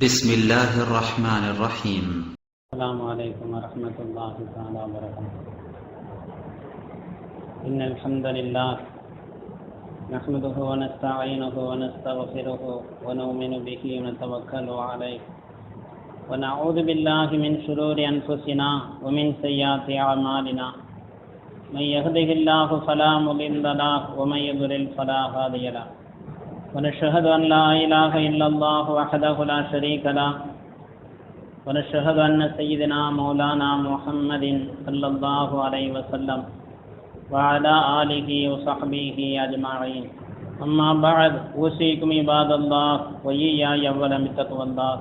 بسم الله الرحمن الرحيم. السلام عليكم ورحمة الله تعالى وبركاته. إن الحمد لله نحمده ونستعينه ونستغفره ونؤمن به ونتوكل عليه ونعوذ بالله من شرور أنفسنا ومن سيئات أعمالنا. من يهده الله فلا مضل له ومن يضلل فلا هادي له. ونشهد أن لا إله إلا الله وحده لا شريك له ونشهد أن سيدنا مولانا محمد صلى الله عليه وسلم وعلى آله وصحبه أجمعين. أما بعد، أوصيكم عباد الله وإياي أولا بتقوى الله.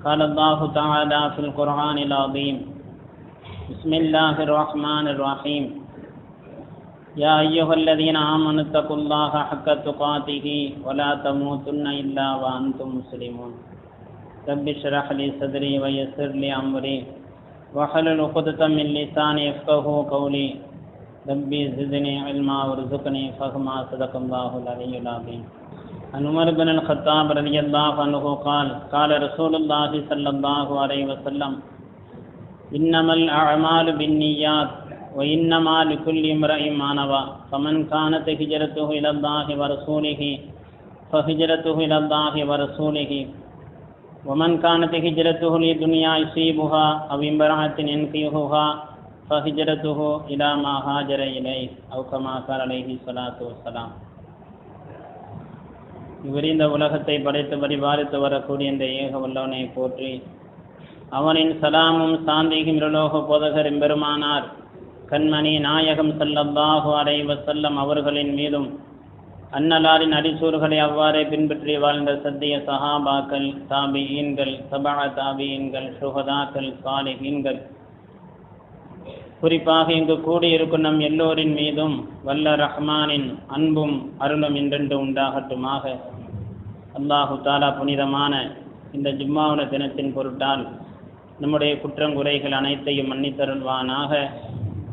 قال الله تعالى في القرآن العظيم: بسم الله الرحمن الرحيم. يا أيها الذين آمنوا اتقوا الله حق تقاته ولا تموتن إلا وأنتم مسلمون. رب اشرح لي صدري ويسر لي أمري واحلل عقدة من لساني يفقهوا قولي. ربي زدني علما وارزقني فهما. صدق الله العلي العظيم. عن عمر بن الخطاب رضي الله عنه قال: قال رسول الله صلى الله عليه وسلم: إنما الأعمال بالنيات وإنما لكل امرئ ما نوى. فمن كانت هجرته إلى الله ورسوله فهجرته إلى الله ورسوله ومن كانت هجرته لدنيا يصيبها أو امرأة ينكحها فهجرته إلى ما هاجر إليه أو كما قال عليه الصلاة والسلام. விரிந்த உலகத்தை படைத்து பரிபாலித்து வரக்கூடிய இந்த ஏக வல்லவனை போற்றி, அவனின் சலாமும் சாந்தியும் இருலோக போதகர் எம்பெருமானார் கண்மணி நாயகம் ஸல்லல்லாஹு அலைஹி வஸல்லம் அவர்களின் மீதும், அன்னலாரின் அடிசூர்களை அவ்வாறே பின்பற்றி வாழ்ந்த சத்திய சஹாபாக்கள், தாபிஈன்கள், தபஅ தாபிஈன்கள், ஷுஹதாக்கள், சாலிஹீன்கள், குறிப்பாக இங்கு கூடியிருக்கும் நம் எல்லோரின் மீதும் வல்ல ரஹ்மானின் அன்பும் அருளும் என்றென்று உண்டாகட்டுமாக. அல்லாஹு தாலா புனிதமான இந்த ஜும்மாவுன தினத்தின் பொருட்டால் நம்முடைய குற்றங்குறைகள் அனைத்தையும் மன்னித்தருள்வானாக.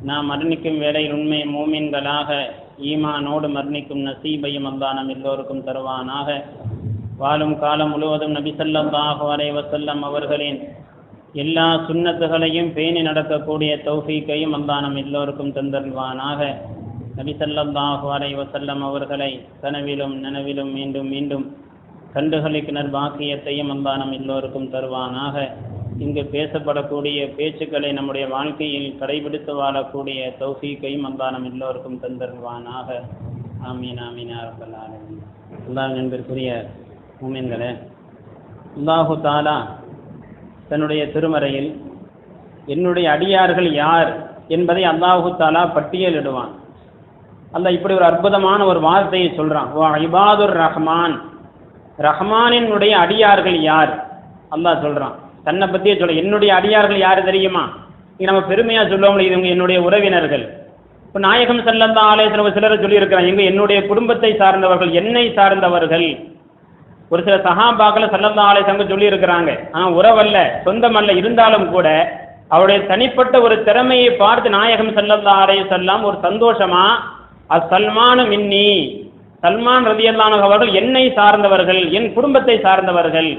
நாம் மரணிக்கும் வேளையில் உண்மை மூமின்களாக ஈமானோடு மரணிக்கும் நசீபையும் அல்லாஹ் நம் எல்லோருக்கும் தருவானாக. வாழும் காலம் முழுவதும் நபி ஸல்லல்லாஹு அலைஹி வஸல்லம் அவர்களின் எல்லா சுன்னத்துகளையும் பேணி நடக்கக்கூடிய தௌஃபீக்கையும் அல்லாஹ் நம் எல்லோருக்கும் தந்தருள்வானாக. நபி ஸல்லல்லாஹு அலைஹி வஸல்லம் அவர்களை கனவிலும் நனவிலும் மீண்டும் மீண்டும் கண்டுகளிக்கு நற்பாக்கியத்தையும் அல்லாஹ் நம் எல்லோருக்கும் தருவானாக. இங்கு பேசப்படக்கூடிய பேச்சுக்களை நம்முடைய வாழ்க்கையில் கடைபிடித்து வாழக்கூடிய தௌஃபீக்கையும் அல்லாஹ் நம் எல்லோருக்கும் தந்தருள்வானாக. ஆமீன் ஆமீன் யா ரப்பல் ஆலமீன். அல்லாஹ் நண்பருக்குரிய மூமின்களே, அல்லாஹு தாலா தன்னுடைய திருமறையில் என்னுடைய அடியார்கள் யார் என்பதை அல்லாஹு தாலா பட்டியலிடுவான். அல்லாஹ் இப்படி ஒரு அற்புதமான ஒரு வார்த்தையை சொல்றான்: வா இபாதுர் ரஹ்மான். ரஹ்மானினுடைய அடியார்கள் யார் அல்லாஹ் சொல்றான். தன்னை பற்றியே சொல்ல, என்னுடைய அடியார்கள் யார் தெரியுமா? இது நம்ம பெருமையா சொல்லுவோம், இது என்னுடைய உறவினர்கள். இப்போ நாயகம் ஸல்லல்லாஹு அலைஹி வஸல்லம் சிலரை சொல்லியிருக்கிறான், எங்க என்னுடைய குடும்பத்தை சார்ந்தவர்கள், என்னை சார்ந்தவர்கள். ஒரு சில சஹாபாக்களை ஸல்லல்லாஹு அலைஹி வஸல்லம் சொல்லி இருக்கிறாங்க. உறவல்ல, சொந்தமல்ல, இருந்தாலும் கூட அவருடைய தனிப்பட்ட ஒரு திறமையை பார்த்து நாயகம் ஸல்லல்லாஹு அலைஹி வஸல்லம் ஒரு சந்தோஷமா, அஸ்ஸல்மானு மின்னி, சல்மான் ரலியல்லாஹு அன்ஹு அவர்கள் என்னை சார்ந்தவர்கள், என் குடும்பத்தை சார்ந்தவர்கள்.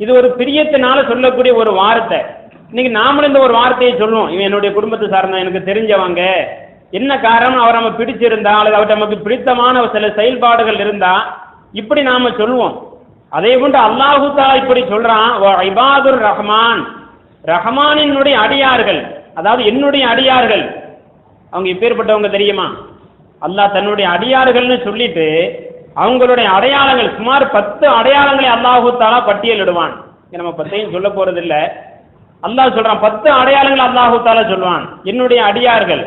இது ஒரு பிரியத்தினால சொல்லக்கூடிய ஒரு வார்த்தை. இன்னைக்கு நாமளும் இந்த ஒரு வார்த்தையை சொல்லுவோம், இவன் என்னுடைய குடும்பத்தை சார்ந்த, எனக்கு தெரிஞ்சவங்க. என்ன காரணம்? அவர் நம்ம பிடிச்சிருந்தா அல்லது அவர் நமக்கு பிடித்தமான சில செயல்பாடுகள் இருந்தா இப்படி நாம சொல்லுவோம். அதே போன்று அல்லாஹு தஆலா இப்படி சொல்றான்: இபாதுர் ரஹ்மான். ரஹ்மானினுடைய அடியார்கள், அதாவது என்னுடைய அடியார்கள். அவங்க எப்பேற்பட்டவங்க தெரியுமா? அல்லாஹ் தன்னுடைய அடியார்கள்னு சொல்லிட்டு அவங்களுடைய அடையாளங்கள், சுமார் 10 அடையாளங்களை அல்லாஹு தஆலா பட்டியலிடுவான். நம்ம 10ஐயும் சொல்ல போறது இல்லை. அல்லாஹ் சொல்றான் 10 அடையாளங்கள் அல்லாஹு தஆலா சொல்வான். என்னுடைய அடியார்கள்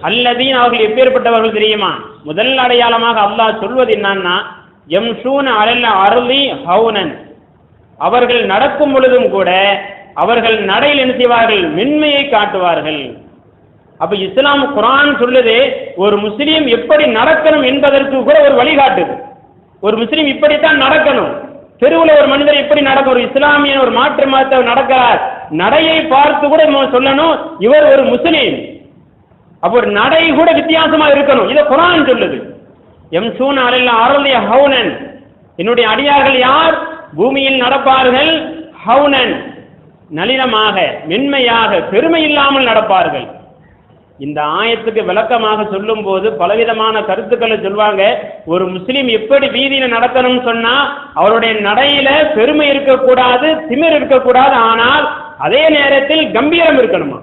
அல்லதீன், அவர்கள் எப்பேற்பட்டவர்கள் தெரியுமா? முதல் அடையாளமாக அல்லாஹ் சொல்வது என்னன்னா, யம்ஷூன அலல் அர்லி ஹௌனன். அவர்கள் நடக்கும் பொழுதும் கூட அவர்கள் நடையில் என்ன செய்வார்கள்? மென்மையை காட்டுவார்கள். அப்ப இஸ்லாம் குர்ஆன் சொல்லுது, ஒரு முஸ்லீம் எப்படி நடக்கணும் என்பதற்கு கூட ஒரு வழிகாட்டுது. ஒரு முஸ்லீம் இப்படித்தான் நடக்கணும். தெருவில் ஒரு மனிதர் எப்படி நடக்கும்? ஒரு இஸ்லாமிய ஒரு மாற்று மதத்தை நடக்கிறார், நடையை பார்த்து கூட சொல்லணும் இவர் ஒரு முஸ்லீம். அப்ப ஒரு நடை கூட வித்தியாசமா இருக்கணும். இதை குர்ஆன் சொல்லுது. யம்ஷூன அலல் அர்லி ஹௌனன். என்னுடைய அடியார்கள் யார்? பூமியில் நடப்பார்கள் ஹவுனன், நளினமாக, மென்மையாக, பெருமை இல்லாமல் நடப்பார்கள். இந்த ஆயத்துக்கு விளக்கமாக சொல்லும் போது பலவிதமான கருத்துக்களை சொல்வாங்க. ஒரு முஸ்லீம் எப்படி வீதியில நடக்கணும்னு சொன்னா அவருடைய நடையில பெருமை இருக்கக்கூடாது, திமிர் இருக்கக்கூடாது, ஆனால் அதே நேரத்தில் கம்பீரம் இருக்கணுமா.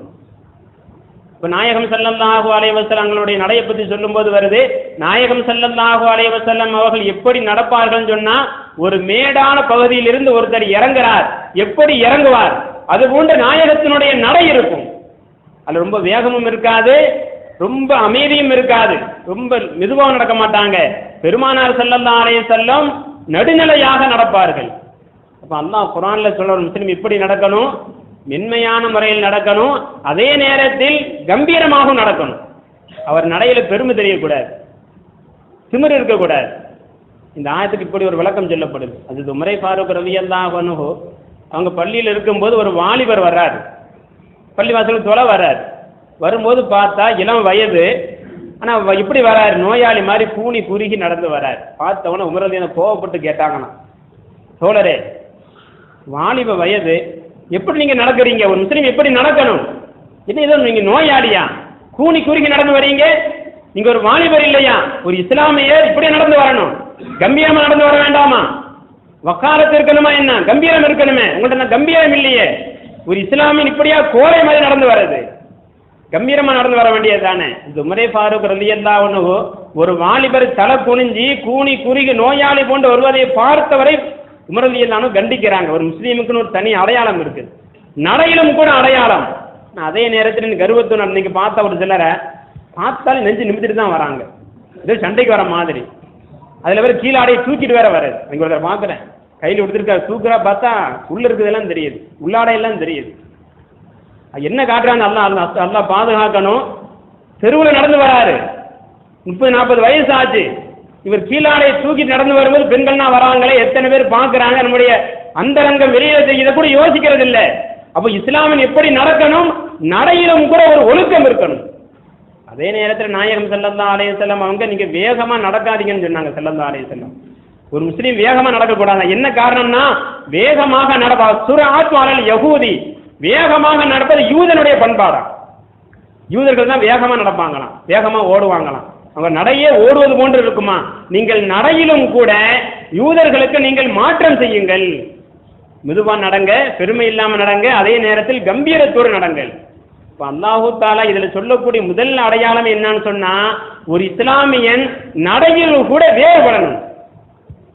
இப்ப நாயகம் ஸல்லல்லாஹு அலைஹி வஸல்லங்களுடைய நடையை பத்தி சொல்லும் போது வருது, நாயகம் ஸல்லல்லாஹு அலைஹி வஸல்லம் அவர்கள் எப்படி நடப்பார்கள் சொன்னா, ஒரு மேடான பகுதியிலிருந்து ஒருத்தர் இறங்குறார், எப்படி இறங்குவார் அது போன்ற நாயகத்தினுடைய நடை இருக்கும். அது ரொம்ப வேகமும் இருக்காது, ரொம்ப அமைதியும் இருக்காது, ரொம்ப மெதுவாக நடக்க மாட்டாங்க. பெருமானார் ஸல்லல்லாஹு அலைஹி வஸல்லம் நடுநிலையாக நடப்பார்கள். அப்ப அல்லாஹ் குர்ஆன்ல சொல்ற முஸ்லிம் இப்படி நடக்கணும், மென்மையான முறையில் நடக்கணும், அதே நேரத்தில் கம்பீரமாக நடக்கணும். அவர் நடையில பெருமை தெரியக்கூடாது, திமிர் இருக்கக்கூடாது. இந்த ஆயத்துக்கு இப்படி ஒரு விளக்கம் சொல்லப்படுது. அது உமரை ஃபாரூக் ரலியல்லாஹு அன்ஹு அவங்க பள்ளியில் இருக்கும்போது ஒரு வாலிபர் வர்றாரு, பள்ளிவாசலுக்கு தொலை வர்றாரு. வரும்போது பார்த்தா இளம் வயது, ஆனால் இப்படி வராரு, நோயாளி மாதிரி கூனி குறுகி நடந்து வராரு. பார்த்தவன உமரதியான கோவப்பட்டு கேட்டாங்கண்ணா, தோழரே வாலிப வயது, எப்படி நீங்க நடக்கிறீங்க, ஒரு முஸ்லீம் எப்படி நடக்கணும், என்ன ஏதோ நீங்க நோயாளியா, கூனி குறுகி நடந்து வரீங்க, நீங்க ஒரு வாலிபர் இல்லையா, ஒரு இஸ்லாமியர் இப்படி நடந்து வரணும், கம்பீரமா நடந்து வர வேண்டாமா, வக்காலத்து இருக்கணுமா, என்ன கம்பீரம் இருக்கணுமே, உங்கள்கிட்ட கம்பீரம் இல்லையே, ஒரு இஸ்லாமியன் இப்படியா கோரை மாதிரி நடந்து வர்றது, கம்பீரமா நடந்து வர வேண்டியது தானே. இந்த உமரே ஃபாரூக் ரலியல்லாஹு அன்ஹு ஒரு வாலிபர் தலை குனிஞ்சி கூனி குறுகி நோயாளி போன்று வருவதை பார்த்தவரை உமர் ரலியல்லாஹு அன்ஹு கண்டிக்கிறாங்க. ஒரு முஸ்லீமுக்குன்னு ஒரு தனி அடையாளம் இருக்கு, நடையிலும் கூட அடையாளம். அதே நேரத்தில் கர்வத்துடன் இன்னைக்கு பார்த்த ஒரு சிலரை பார்த்தாலும் நெஞ்சு நிமித்திட்டு தான் வராங்க, இது சண்டைக்கு வர மாதிரி. அதுல வேற கீழாடையை தூக்கிட்டு வேற வர்றது. நீங்க ஒருத்தர் பார்க்குறேன், கையில் கொடுத்துருக்காரு, தூக்குறா, பார்த்தா உள்ள இருக்கிறதெல்லாம் தெரியுது, உள்ளாடையெல்லாம் தெரியுது. என்ன காட்டுறாங்க, அல்லா பாதுகாக்கணும். தெருவில் நடந்து வராரு, 30-40 வயசு ஆச்சு, இவர் கீழாடையை தூக்கிட்டு நடந்து வரும்போது பெண்கள்னா வராங்களே, எத்தனை பேர் பார்க்குறாங்க, நம்முடைய அந்தரங்கம் வெளியே இதை கூட யோசிக்கிறது இல்லை. அப்போ இஸ்லாமின் எப்படி நடக்கணும், நடையிலும் கூட ஒரு ஒழுக்கம் இருக்கணும். அதே நேரத்தில் நாயகம் ஸல்லல்லாஹு அலைஹி வஸல்லம் அவங்க நீங்க வேகமா நடக்காதீங்கன்னு சொன்னாங்க. ஸல்லல்லாஹு அலைஹி வஸல்லம் ஒரு முஸ்லீம் வேகமா நடக்கக்கூடாது. என்ன காரணம்னா வேகமாக நடப்பா சுரஅத் அலல் யஹூதி, வேகமாக நடப்பது யூதனுடைய பண்பாடா. யூதர்கள் தான் வேகமா நடப்பாங்களாம், வேகமா ஓடுவாங்களாம், அவங்க நடையே ஓடுவது போன்று இருக்குமா. நீங்கள் நடையிலும் கூட யூதர்களுக்கு நீங்கள் மாற்றம் செய்யுங்கள், மெதுவா நடங்க, பெருமை இல்லாம நடங்க, அதே நேரத்தில் கம்பீரத்தோடு நடங்கள். இப்போ அல்லாஹு தாலா இதுல சொல்லக்கூடிய முதல் அடையாளம் என்னன்னு சொன்னா, ஒரு இஸ்லாமியன் நடையில் கூட வேறுபடணும்.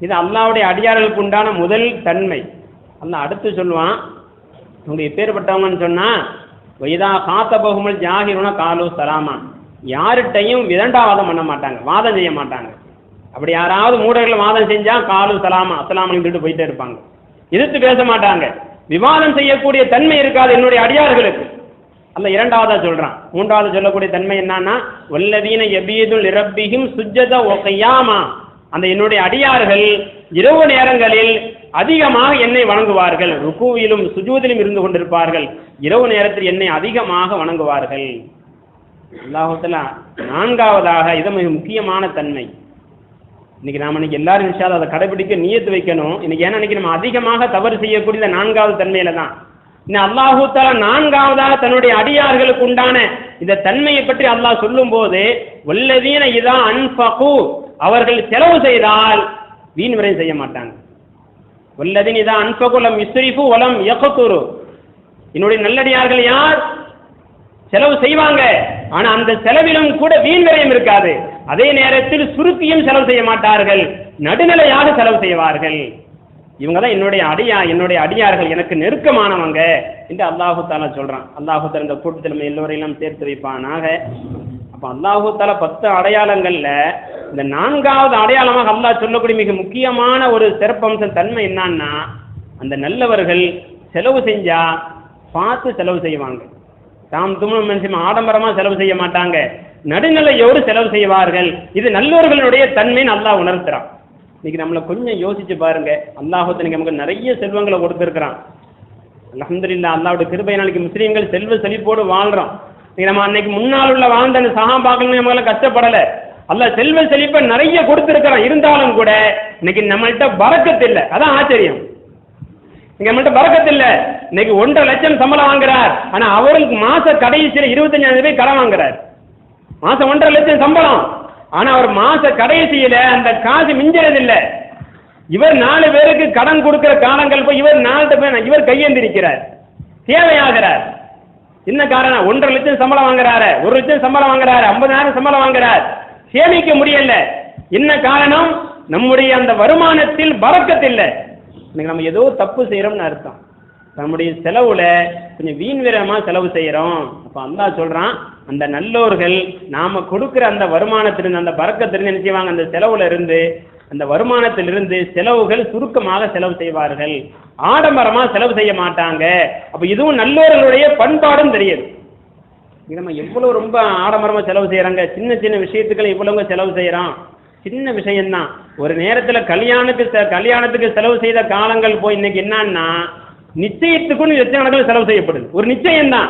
இது அல்லாஹ்வுடைய அடியார்களுக்கு உண்டான முதல் தன்மை. அல்லாஹ் அடுத்து சொல்லுவான், அவங்க எப்பேற்பட்டவங்கன்னு சொன்னா, வைதா காத்தபகுமல் ஜாகிருன காலு சலாமா, யார்கிட்டையும் விதண்டாவாதம் பண்ண மாட்டாங்க, வாதம் செய்ய மாட்டாங்க. அப்படி யாராவது மூடர்கள் வாதம் செஞ்சா காலு சலாமா அஸ்ஸலாமு சொல்லிட்டு போயிட்டே இருப்பாங்க, எதிர்த்து பேச மாட்டாங்க. விவாதம் செய்யக்கூடிய தன்மை இருக்காது என்னுடைய அடியார்களுக்கு. அல்ல இரண்டாவதா சொல்றான். மூன்றாவது சொல்லக்கூடிய தன்மை என்னன்னா, வல்லதீன யபீதுல் இரப்பிஹிம் சுஜ்ஜத வ கியாமா, அந்த என்னுடைய அடியார்கள் இரவு நேரங்களில் அதிகமாக என்னை வணங்குவார்கள், ருக்குவிலும் சுஜூதிலும் இருந்து கொண்டிருப்பார்கள், இரவு நேரத்தில் என்னை அதிகமாக வணங்குவார்கள். அல்லாஹ் தஆலா நான்காவதாக, இது மிக முக்கியமான தன்மை. இன்னைக்கு நாம இன்னைக்கு எல்லாரும் இன்ஷா அல்லாஹ் அதை கடைபிடிக்க நியத்து வைக்கணும். இன்னைக்கு ஏன்னா இன்னைக்கு நம்ம அதிகமாக தவறு செய்யக்கூடிய நான்காவது தன்மையில தான். இன்னும் அல்லாஹ் தஆலா நான்காவதாக தன்னுடைய அடியார்களுக்கு உண்டான இந்த தன்மையை பற்றி அல்லாஹ் சொல்லும் போது, வல்லதீன இதா அன்ஃபகு, அவர்கள் செலவு செய்தால் வீண் விரயம் செய்ய மாட்டாங்க. வல்லதீன இதா அன்ஃபகு லம் யுஸ்ரிஃபு வலம் யக்துரு, என்னுடைய நல்லடியார்கள் யார், செலவு செய்வாங்க, ஆனா அந்த செலவிலும் கூட வீண் விரயம் இருக்காது. அதே நேரத்தில் சுருக்கியும் செலவு செய்ய மாட்டார்கள், நடுநிலையாக செலவு செய்வார்கள். இவங்க தான் என்னுடைய அடியார்கள், எனக்கு நெருக்கமானவங்க என்று அல்லாஹு தாலா சொல்றான். அல்லாஹு தாலா இந்த கூட்டத்தில் எல்லோரையும் சேர்த்து வைப்பானாக. அப்ப அல்லாஹு தாலா 10 அடையாளங்கள்ல இந்த 4வது அடையாளமாக அல்லாஹ் சொல்லக்கூடிய மிக முக்கியமான ஒரு சிறப்பம்சம் தன்மை என்னன்னா, அந்த நல்லவர்கள் செலவு செஞ்சா பார்த்து செலவு செய்வாங்க. தாம் தும்மும் மனுஷன் ஆடம்பரமா செலவு செய்ய மாட்டாங்க, நடுநிலையோடு செலவு செய்வார்கள். இது நல்லவர்களுடைய தன்மைன்னு அல்லாஹ் உணர்த்துறான். இன்னைக்கு நம்மளை கொஞ்சம் யோசிச்சு பாருங்க. அல்லாஹ் நமக்கு நிறைய செல்வங்களை கொடுத்துருக்கிறான். அல்ஹம்துலில்லாஹ், அல்லாஹ்வுடைய கிருபை நாளைக்கு முஸ்லீம்கள் செல்வ செழிப்போடு வாழ்றோம். நம்ம அன்னைக்கு முன்னால் உள்ள வாழ்ந்த அந்த சஹாபாக்கள் நம்மளால கஷ்டப்படல. அல்லாஹ் செல்வ செழிப்பை நிறைய கொடுத்துருக்கிறான். இருந்தாலும் கூட இன்னைக்கு நம்மள்கிட்ட பரக்கத்து இல்லை. அதான் ஆச்சரியம். இங்க மட்டும் பறக்கத்து இல்ல. இன்னைக்கு 1.5 லட்சம் சம்பளம் வாங்குறார், ஆனா அவருக்கு மாச கடைசியில 25,000 ரூபாய் கடன் வாங்குறார். மாசம் 1.5 லட்சம் சம்பளம், ஆனா அவர் மாச கடைசியில அந்த காசு மிஞ்சறது இல்ல. இவர் 4 பேருக்கு கடன் கொடுக்கிற காலங்கள் போய் இவர் 4 பேர் இவர் கையேந்திருக்கிறார், தேவையாகிறார். என்ன காரணம்? 1.5 லட்சம் சம்பளம் வாங்குறாரு, 1 லட்சம் சம்பளம் வாங்குறாரு, 50,000 சம்பளம் வாங்குறார், சேமிக்க முடியல. என்ன காரணம்? நம்முடைய அந்த வருமானத்தில் பறக்கத்து இல்லை. இன்னைக்கு நம்ம ஏதோ தப்பு செய்யறோம்னு அர்த்தம். நம்முடைய செலவுல கொஞ்சம் வீண் வீரமா செலவு செய்யறோம். அப்ப அல்லாஹ் சொல்றான், அந்த நல்லோர்கள் நாம கொடுக்கிற அந்த வருமானத்திலிருந்து அந்த பறக்கத்திலிருந்து என்ன செய்வாங்க, அந்த செலவுல இருந்து அந்த வருமானத்திலிருந்து செலவுகள் சுருக்கமாக செலவு செய்வார்கள், ஆடம்பரமா செலவு செய்ய மாட்டாங்க. அப்ப இதுவும் நல்லோர்களுடைய பண்பாடும் தெரியுது. நம்ம எவ்வளவு ரொம்ப ஆடம்பரமா செலவு செய்யறாங்க, சின்ன சின்ன விஷயத்துக்கு இவ்வளவு செலவு செய்யறோம். சின்ன விஷயம்தான். ஒரு நேரத்துல கல்யாணத்துக்கு செலவு செய்த காலங்கள் போய் இன்னைக்கு என்னன்னா நிச்சயத்துக்கும் லட்சக்கணக்கில் செலவு செய்யப்படுது. ஒரு நிச்சயம் தான்.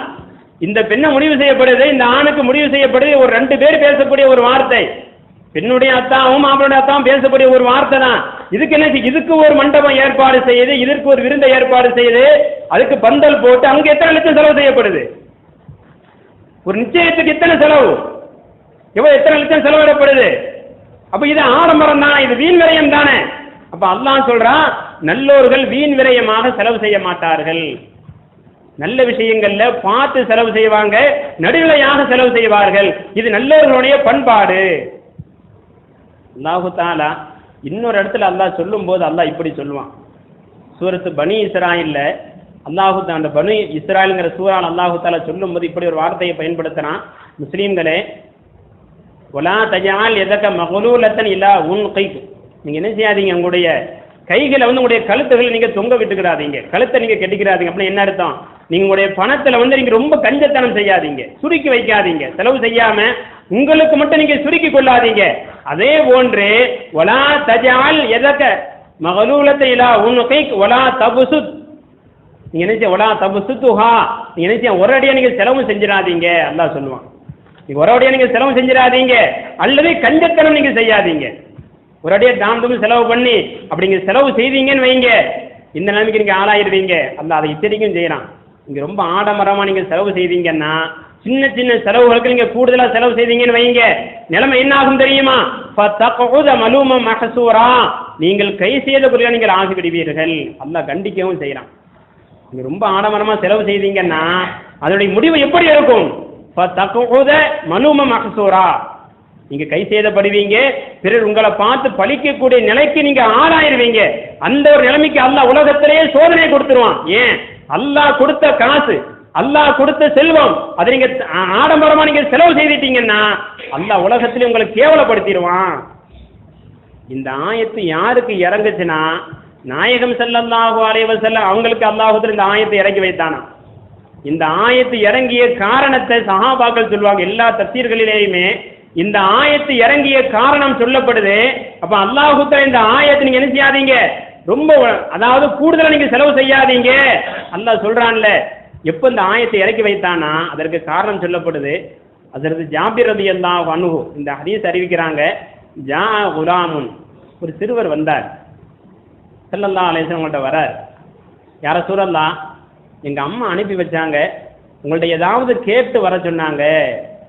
இந்த பெண்ணை முடிவு செய்யப்படுது, இந்த ஆணுக்கு முடிவு செய்யப்படுது. ஒரு 2 பேர் பேசக்கூடிய ஒரு வார்த்தை, பெண்ணுடைய அத்தாவும் மாப்பிளுடைய அத்தாவும் பேசக்கூடிய ஒரு வார்த்தை தான். இதுக்கு என்ன, இதுக்கு ஒரு மண்டபம் ஏற்பாடு செய்யுது, இதற்கு ஒரு விருந்தை ஏற்பாடு செய்யுது, அதுக்கு பந்தல் போட்டு அங்க எத்தனை லட்சம் செலவு செய்யப்படுது. ஒரு நிச்சயத்துக்கு எத்தனை செலவு, எத்தனை லட்சம் செலவிடப்படுது. அப்ப இது ஆடம்பரம் தானே, இது வீண் விரயம் தானே. அப்ப அல்லாஹ் சொல்றான், நல்லோர்கள் வீண் விரயமாக செலவு செய்ய மாட்டார்கள். நல்ல விஷயங்கள்ல பார்த்து செலவு செய்வாங்க, நடுநிலையாக செலவு செய்வார்கள். இது நல்லோர்களுடைய பண்பாடு. அல்லாஹு தஆலா இன்னொரு இடத்துல அல்லாஹ் சொல்லும் போது அல்லாஹ் இப்படி சொல்லுவான். சூரத்து பனி இஸ்ராயில்ல அல்லாஹு அந்த பனி இஸ்ராயில்ங்கிற சூறால் அல்லாஹு தஆலா சொல்லும் போது இப்படி ஒரு வார்த்தையை பயன்படுத்தினான். முஸ்லீம்களே, வலா தஜால் எதக்க மகலூலத்தன் இல்லா உன்கைக், நீங்க என்ன செய்யாதீங்க, உங்களுடைய கைகளை உங்களுடைய கழுத்துகளை நீங்க தொங்க விட்டுக்கிறாதீங்க, கழுத்தை நீங்க கெட்டிக்கிறாதீங்க. அப்படின்னு என்ன அர்த்தம்? நீங்க உங்களுடைய பணத்துல நீங்க ரொம்ப கஞ்சத்தனம் செய்யாதீங்க, சுருக்கி வைக்காதீங்க, செலவு செய்யாம உங்களுக்கு மட்டும் நீங்க சுருக்கி கொள்ளாதீங்க. அதே போன்று வலா தஜால் எதக்க மகலூலத்தை இல்லா உன்கைக் வலா தபுசுத், நீங்க என்ன செய்ய, வலா தபுசுத்துஹா, நீங்க என்ன செய்ய, ஒரு அடியா நீங்க செலவு செஞ்சிடாதீங்க. அல்லாஹ் சொல்லுவான், நீங்க ஒரு அடியா நீங்க செலவு செஞ்சிடாதீங்க, அல்லது கஞ்சத்தனம் நீங்க செய்யாதீங்க. ஒரு அடியா தாமதம் செலவு பண்ணி அப்படிங்க செலவு செய்தீங்கன்னு வைங்க, இந்த நிலைமைக்கு நீங்க ஆளாயிருவீங்க. அல்லாஹ் அதை எச்சரிக்கையும் செய்யறான். நீங்க ரொம்ப ஆடம்பரமா நீங்க செலவு செய்தீங்கன்னா, சின்ன சின்ன செலவுகளுக்கு நீங்க கூடுதலா செலவு செய்தீங்கன்னு வைங்க, நிலைமை என்ன ஆகும் தெரியுமா? மலூமம் மஹசூரா, நீங்கள் கை செய்த பொருளை நீங்கள் ஆகிவிடுவீர்கள். அல்லாஹ் கண்டிக்கவும் செய்யறான். நீங்க ரொம்ப ஆடம்பரமா செலவு செய்தீங்கன்னா அதனுடைய முடிவு எப்படி இருக்கும்? மலூமம் மஹசூரா, நீங்க கை செய்தப்படுவீங்க, பிறர் உங்களை பார்த்து பழிக்கக்கூடிய நிலைக்கு நீங்க ஆளாயிருவீங்க. அந்த ஒரு நிலைமைக்கு அல்லாஹ் உலகத்திலேயே சோதனை கொடுத்துருவான். ஏன்? அல்லாஹ் கொடுத்த காசு, அல்லாஹ் கொடுத்த செல்வம், அதை நீங்க ஆடம்பரமா நீங்க செலவு செய்துட்டீங்கன்னா அல்லாஹ் உலகத்திலே உங்களை கேவலப்படுத்திடுவான். இந்த ஆயத்து யாருக்கு இறங்குச்சுன்னா, நாயகம் ஸல்லல்லாஹு அலைஹி வஸல்லம் அவங்களுக்கு அல்லாஹ் இந்த ஆயத்தை இறக்கி வைத்தானா. இந்த ஆயத்து இறங்கிய காரணத்தை சஹாபாக்கள் சொல்லுவாங்க. எல்லா தஃசீர்களிலேயுமே இந்த ஆயத்து இறங்கிய காரணம் சொல்லப்படுது. அப்ப அல்லாஹ் இந்த ஆயத்தை நீங்க என்ன செய்யாதீங்க, ரொம்ப அதாவது கூடுதலா நீங்க செலவு செய்யாதீங்க அல்லாஹ் சொல்றான்ல. எப்ப இந்த ஆயத்தை இறக்கி வைத்தானா அதற்கு காரணம் சொல்லப்படுது. அதற்கு ஜாபிர் ரலியல்லாஹு அன்ஹு இந்த ஹதீஸ் அறிவிக்கிறாங்க. ஜா குலாமுன், ஒரு சிறுவர் வந்தார், ஸல்லல்லாஹு அலைஹி வஸல்லம் கிட்ட வரார். யார ரசூலல்லாஹ், எங்க அம்மா அனுப்பி வச்சாங்க, உங்கள்ட்ட ஏதாவது கேட்டு வர சொன்னாங்க.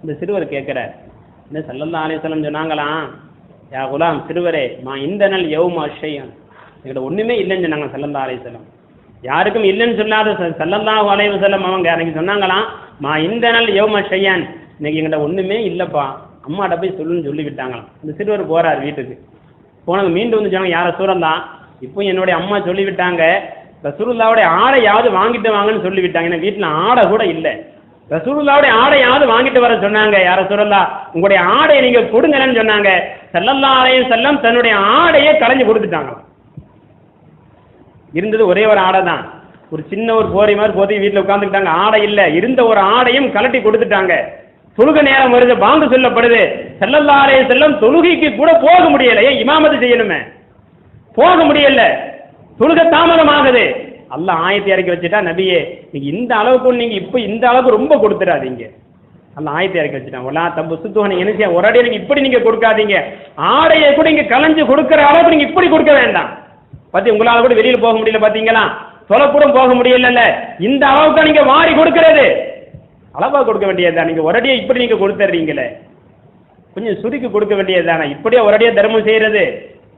இந்த சிறுவர் கேட்கிறார், என்ன ஸல்லல்லாஹு அலைஹி வஸல்லம் சொன்னாங்களாம், யா குலாம், சிறுவரே, மா இந்த நாள் யௌம ஷையன், எங்கிட்ட ஒண்ணுமே இல்லைன்னு சொன்னாங்க ஸல்லல்லாஹு அலைஹி வஸல்லம். யாருக்கும் இல்லைன்னு சொல்லாத ஸல்லல்லாஹு அலைஹி வஸல்லம் அவங்க அன்னைக்கு சொன்னாங்களாம், மா இந்த நாள் யௌம ஷையன், இன்னைக்கு எங்கிட்ட ஒண்ணுமே இல்லப்பா, அம்மாட்ட போய் சொல்லுன்னு சொல்லி விட்டாங்களாம். இந்த சிறுவர் போறார் வீட்டுக்கு. போனவங்க மீண்டும் வந்து சொன்னாங்க, யார ரசூலல்லாஹ், இப்போ என்னுடைய அம்மா சொல்லிவிட்டாங்க, ரசூலுல்லாஹ்வுடைய ஆடையாவது வாங்கிட்டு வாங்கன்னு சொல்லிவிட்டாங்க, ஏன்னா வீட்டுல ஆடை கூட இல்லை. ரசூலுல்லாஹ்வுடைய ஆடையாவது வாங்கிட்டு வர சொன்னாங்க. யார ரசூலல்லாஹ், உங்களுடைய ஆடையை நீங்க கொடுங்கன்னு சொன்னாங்க. ஸல்லல்லாஹு அலைஹி வஸல்லம் தன்னுடைய ஆடையை களைஞ்சு கொடுத்துட்டாங்க. இருந்தது ஒரே ஒரு ஆடை தான், ஒரு சின்ன ஒரு போரி மாதிரி போத்தி வீட்டில் உட்காந்துக்கிட்டாங்க. ஆடை இல்லை, இருந்த ஒரு ஆடையும் கலட்டி கொடுத்துட்டாங்க. தொழுகை நேரம் வருது, பாங்கு சொல்லப்படுது. ஸல்லல்லாஹு அலைஹி வஸல்லம் தொழுகைக்கு கூட போக முடியல, ஏன் இமாமத்து செய்யணுமே, போக முடியல, தொழுகை தாமதமாகுது. அல்லாஹ் ஆயத்தை இறக்கி வச்சுட்டா, நபியே நீங்க இந்த அளவுக்கு நீங்க இப்ப இந்த அளவுக்கு ரொம்ப கொடுத்துடாதீங்க. அல்லாஹ் ஆயத்தை இறக்கி வச்சுட்டான். ஒலா தப்பு சுத்துவ, நீங்க என்ன செய்ய, ஒரு அடி நீங்க இப்படி நீங்க கொடுக்காதீங்க, ஆடையை கூட நீங்க கலைஞ்சு கொடுக்கிற அளவுக்கு நீங்க இப்படி கொடுக்க வேண்டாம். பத்தி உங்களால கூட வெளியில போக முடியல பாத்தீங்களா, தொலைக்கூட போக முடியல. இந்த அளவுக்கு நீங்க வாரி கொடுக்கிறது, அளவா கொடுக்க வேண்டியதுதான். நீங்க ஒரடியா இப்படி நீங்க கொடுத்துறீங்களே, கொஞ்சம் சுருக்கி கொடுக்க வேண்டியதுதானே. இப்படியே ஒரடியா தர்மம் செய்யறது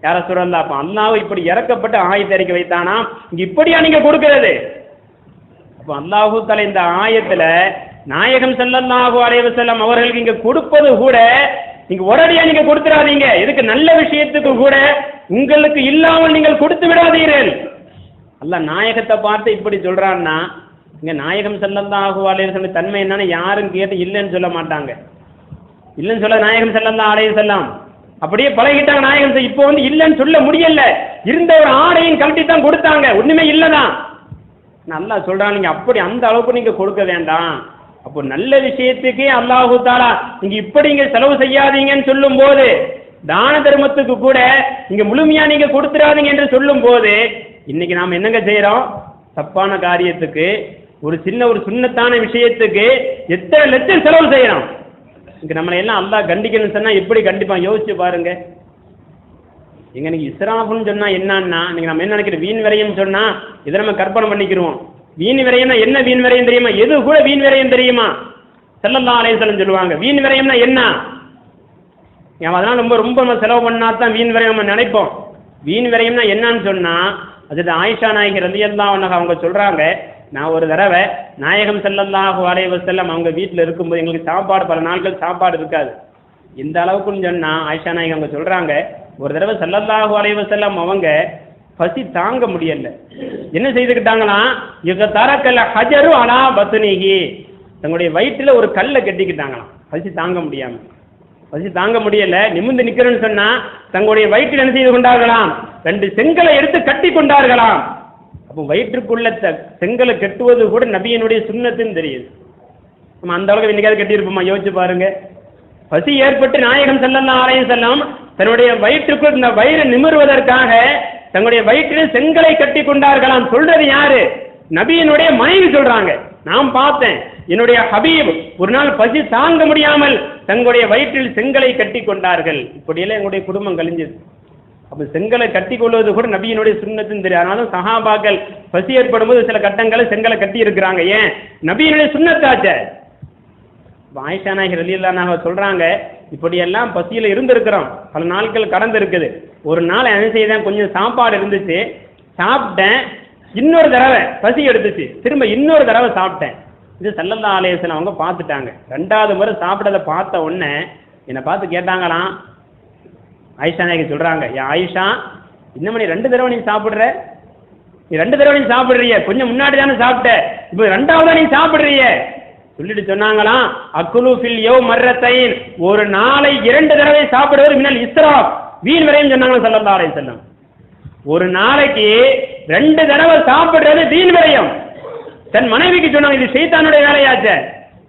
யார சொல்லலாம். அப்ப அல்லாஹ் இப்படி இறக்கப்பட்டு ஆயத்தறிக்க வைத்தானா, இங்க இப்படியா நீங்க கொடுக்கிறது? அப்ப அல்லாஹு தஆலா இந்த ஆயத்துல நாயகம் ஸல்லல்லாஹு அலைஹி வஸல்லம் அவர்களுக்கு இங்க கொடுப்பது கூட நீங்க ஒரடியா நீங்க கொடுத்துடாதீங்க. இதுக்கு நல்ல விஷயத்துக்கு கூட உங்களுக்கு இல்லாமல் நீங்கள் கொடுத்து விடாதீர்கள். அல்லாஹ் நாயகத்தை பார்த்து இப்படி சொல்றான்னா, இங்க நாயகம் ஸல்லல்லாஹு அலைஹி வஸல்லம் தன்மை என்னன்னு யாரும் கேட்டு இல்லைன்னு சொல்ல மாட்டாங்க. இல்லைன்னு சொல்ல நாயகம் ஸல்லல்லாஹு அலைஹி வஸல்லம் அப்படியே பழகிட்டாங்க. நாயகம் இப்போ இல்லைன்னு சொல்ல முடியல. இருந்த ஒரு ஆடையும் கழட்டி தான் கொடுத்தாங்க, ஒண்ணுமே இல்லதான். நல்லா சொல்றான், நீங்க அப்படி அந்த அளவுக்கு நீங்க கொடுக்க வேண்டாம். அப்போ நல்ல விஷயத்துக்கு அல்லாஹு தஆலா நீங்க இப்படி நீங்க செலவு செய்யாதீங்கன்னு சொல்லும் போது, தான தர்மத்துக்கு கூட நீங்க முழுமையா நீங்க கொடுத்துடாதீங்க என்று சொல்லும் போது, இன்னைக்கு நாம என்னங்க செய்யறோம்? தப்பான காரியத்துக்கு, ஒரு சின்ன ஒரு சுன்னத்தான விஷயத்துக்கு எத்தனை லட்சம் செலவு செய்யறோம். இங்க நம்மளை எல்லாம் அல்லாஹ் கண்டிக்கணும்னு சொன்னா எப்படி கண்டிப்பான் யோசிச்சு பாருங்க. எங்க நீங்க இஸ்ராஃப்னு சொன்னா என்னன்னா, நீங்க நம்ம என்ன நினைக்கிறோம், வீண் விரயம் சொன்னா இதை நம்ம கற்பனை பண்ணிக்கிறோம். வீண் விரயம்னா என்ன? வீண் விரயம் தெரியுமா? எது கூட வீண் விரயம் தெரியுமா? ஸல்லல்லாஹு அலைஹி வஸல்லம் சொல்லுவாங்க, வீண் விரயம்னா என்ன? அதெல்லாம் ரொம்ப ரொம்ப நம்ம செலவு பண்ணா தான் வீண் விரயம் நம்ம நினைப்போம். வீண் விரயம்னா என்னன்னு சொன்னா, அது ஆயிஷா நாயகி ரலியல்லாஹு அன்ஹா அவங்க சொல்றாங்க, நான் ஒரு தடவை நாயகம் ஸல்லல்லாஹு அலைஹி வஸல்லம் அவங்க வீட்டில் இருக்கும்போது எங்களுக்கு சாப்பாடு பல நாட்கள் சாப்பாடு இருக்காது. இந்த அளவுக்குன்னு சொன்னா ஆயிஷா நாயகி அவங்க சொல்றாங்க, ஒரு தடவை ஸல்லல்லாஹு அலைஹி வஸல்லம் அவங்க பசி தாங்க முடியல. என்ன செய்துக்கிட்டாங்கன்னா, இவங்க தரக்கல்ல ஹஜரு அலா பத்னிஹி, தங்களுடைய வயிற்றுல ஒரு கல்லை கட்டிக்கிட்டாங்களாம். பசி தாங்க முடியாம, பசி தாங்க முடியல, நிமிர்ந்து நிக்கிறேன்னு சொன்னா தங்களுடைய வயிற்றில் என்ன செய்து கொண்டார்களாம்? 2 செங்கலை எடுத்து கட்டி கொண்டார்களாம். அப்போ வயிற்றுக்குள்ள செங்கலை கட்டுவது கூட நபியினுடைய சுன்னத்துன்னு தெரியுது. நம்ம அந்த அளவுக்கு இன்னைக்காவது கட்டியிருப்போமா? யோசிச்சு பாருங்க. பசி ஏற்பட்டு நாயகம் ஸல்லல்லாஹு அலைஹி வஸல்லம் தன்னுடைய வயிற்றுக்குள் இந்த வயிறு நிமிர்வதற்காக தங்களுடைய வயிற்றில் செங்கலை கட்டி கொண்டார்களாம். சொல்றது யாரு? நபியினுடைய மனைவி சொல்றாங்க. நான் பார்த்தேன், என்னுடைய ஹபீப் ஒரு நாள் பசி தாங்க முடியாமல் தங்களுடைய வயிற்றில் செங்கலை கட்டி கொண்டார்கள். இப்படியெல்லாம் எங்களுடைய குடும்பம் கழிஞ்சது. அப்ப செங்கலை கட்டி கொள்வது கூட நபியினுடைய சுன்னத்துன்னு தெரியும். அதனால சஹாபாக்கள் பசி ஏற்படும் போது சில கட்டங்களை செங்கலை கட்டி இருக்கிறாங்க. ஏன்? நபியினுடைய சுன்னத்தாச்ச. ஆயிஷா நாயகி ரலியல்லாஹு அன்ஹா சொல்றாங்க, இப்படியெல்லாம் பசியில இருந்திருக்கிறோம், பல நாட்கள் கடந்து இருக்குது. ஒரு நாள் என்ன செய்தேன், கொஞ்சம் சாப்பாடு இருந்துச்சு, சாப்பிட்டேன். இன்னொரு தடவை பசி எடுத்துச்சு, திரும்ப இன்னொரு தடவை சாப்பிட்டேன். இது ஸல்லல்லாஹு அலைஹி வஸல்லம் அவங்க பார்த்துட்டாங்க. 2வது முறை சாப்பிட்டதை பார்த்த உடனே என்னை பார்த்து கேட்டாங்களாம். ஆயிஷா நாயகி சொல்றாங்க, ஆயிஷா, இன்னும் நீ 2 தடவை நீ சாப்பிடுற, நீ 2 தடவை நீ சாப்பிடுறிய, கொஞ்சம் முன்னாடி தானே சாப்பிட்ட, இப்போ 2வதா நீ சாப்பிடுறிய சொல்லிட்டு சொன்னாங்களாம், அக்குலு ஃபில் யௌம் மர்ரத்தைன், ஒரு நாளை 2 தடவை சாப்பிடுவது மினல் இஸ்ராஃப், வீண் விரயம் சொன்னாங்க ஸல்லல்லாஹு அலைஹி வஸல்லம். ஒரு நாளைக்கு 2 தடவை சாப்பிடுறது வீண் விரயம். தன் மனைவிக்கு சொன்னாங்க, இது ஷைத்தானுடைய வேலையாச்ச.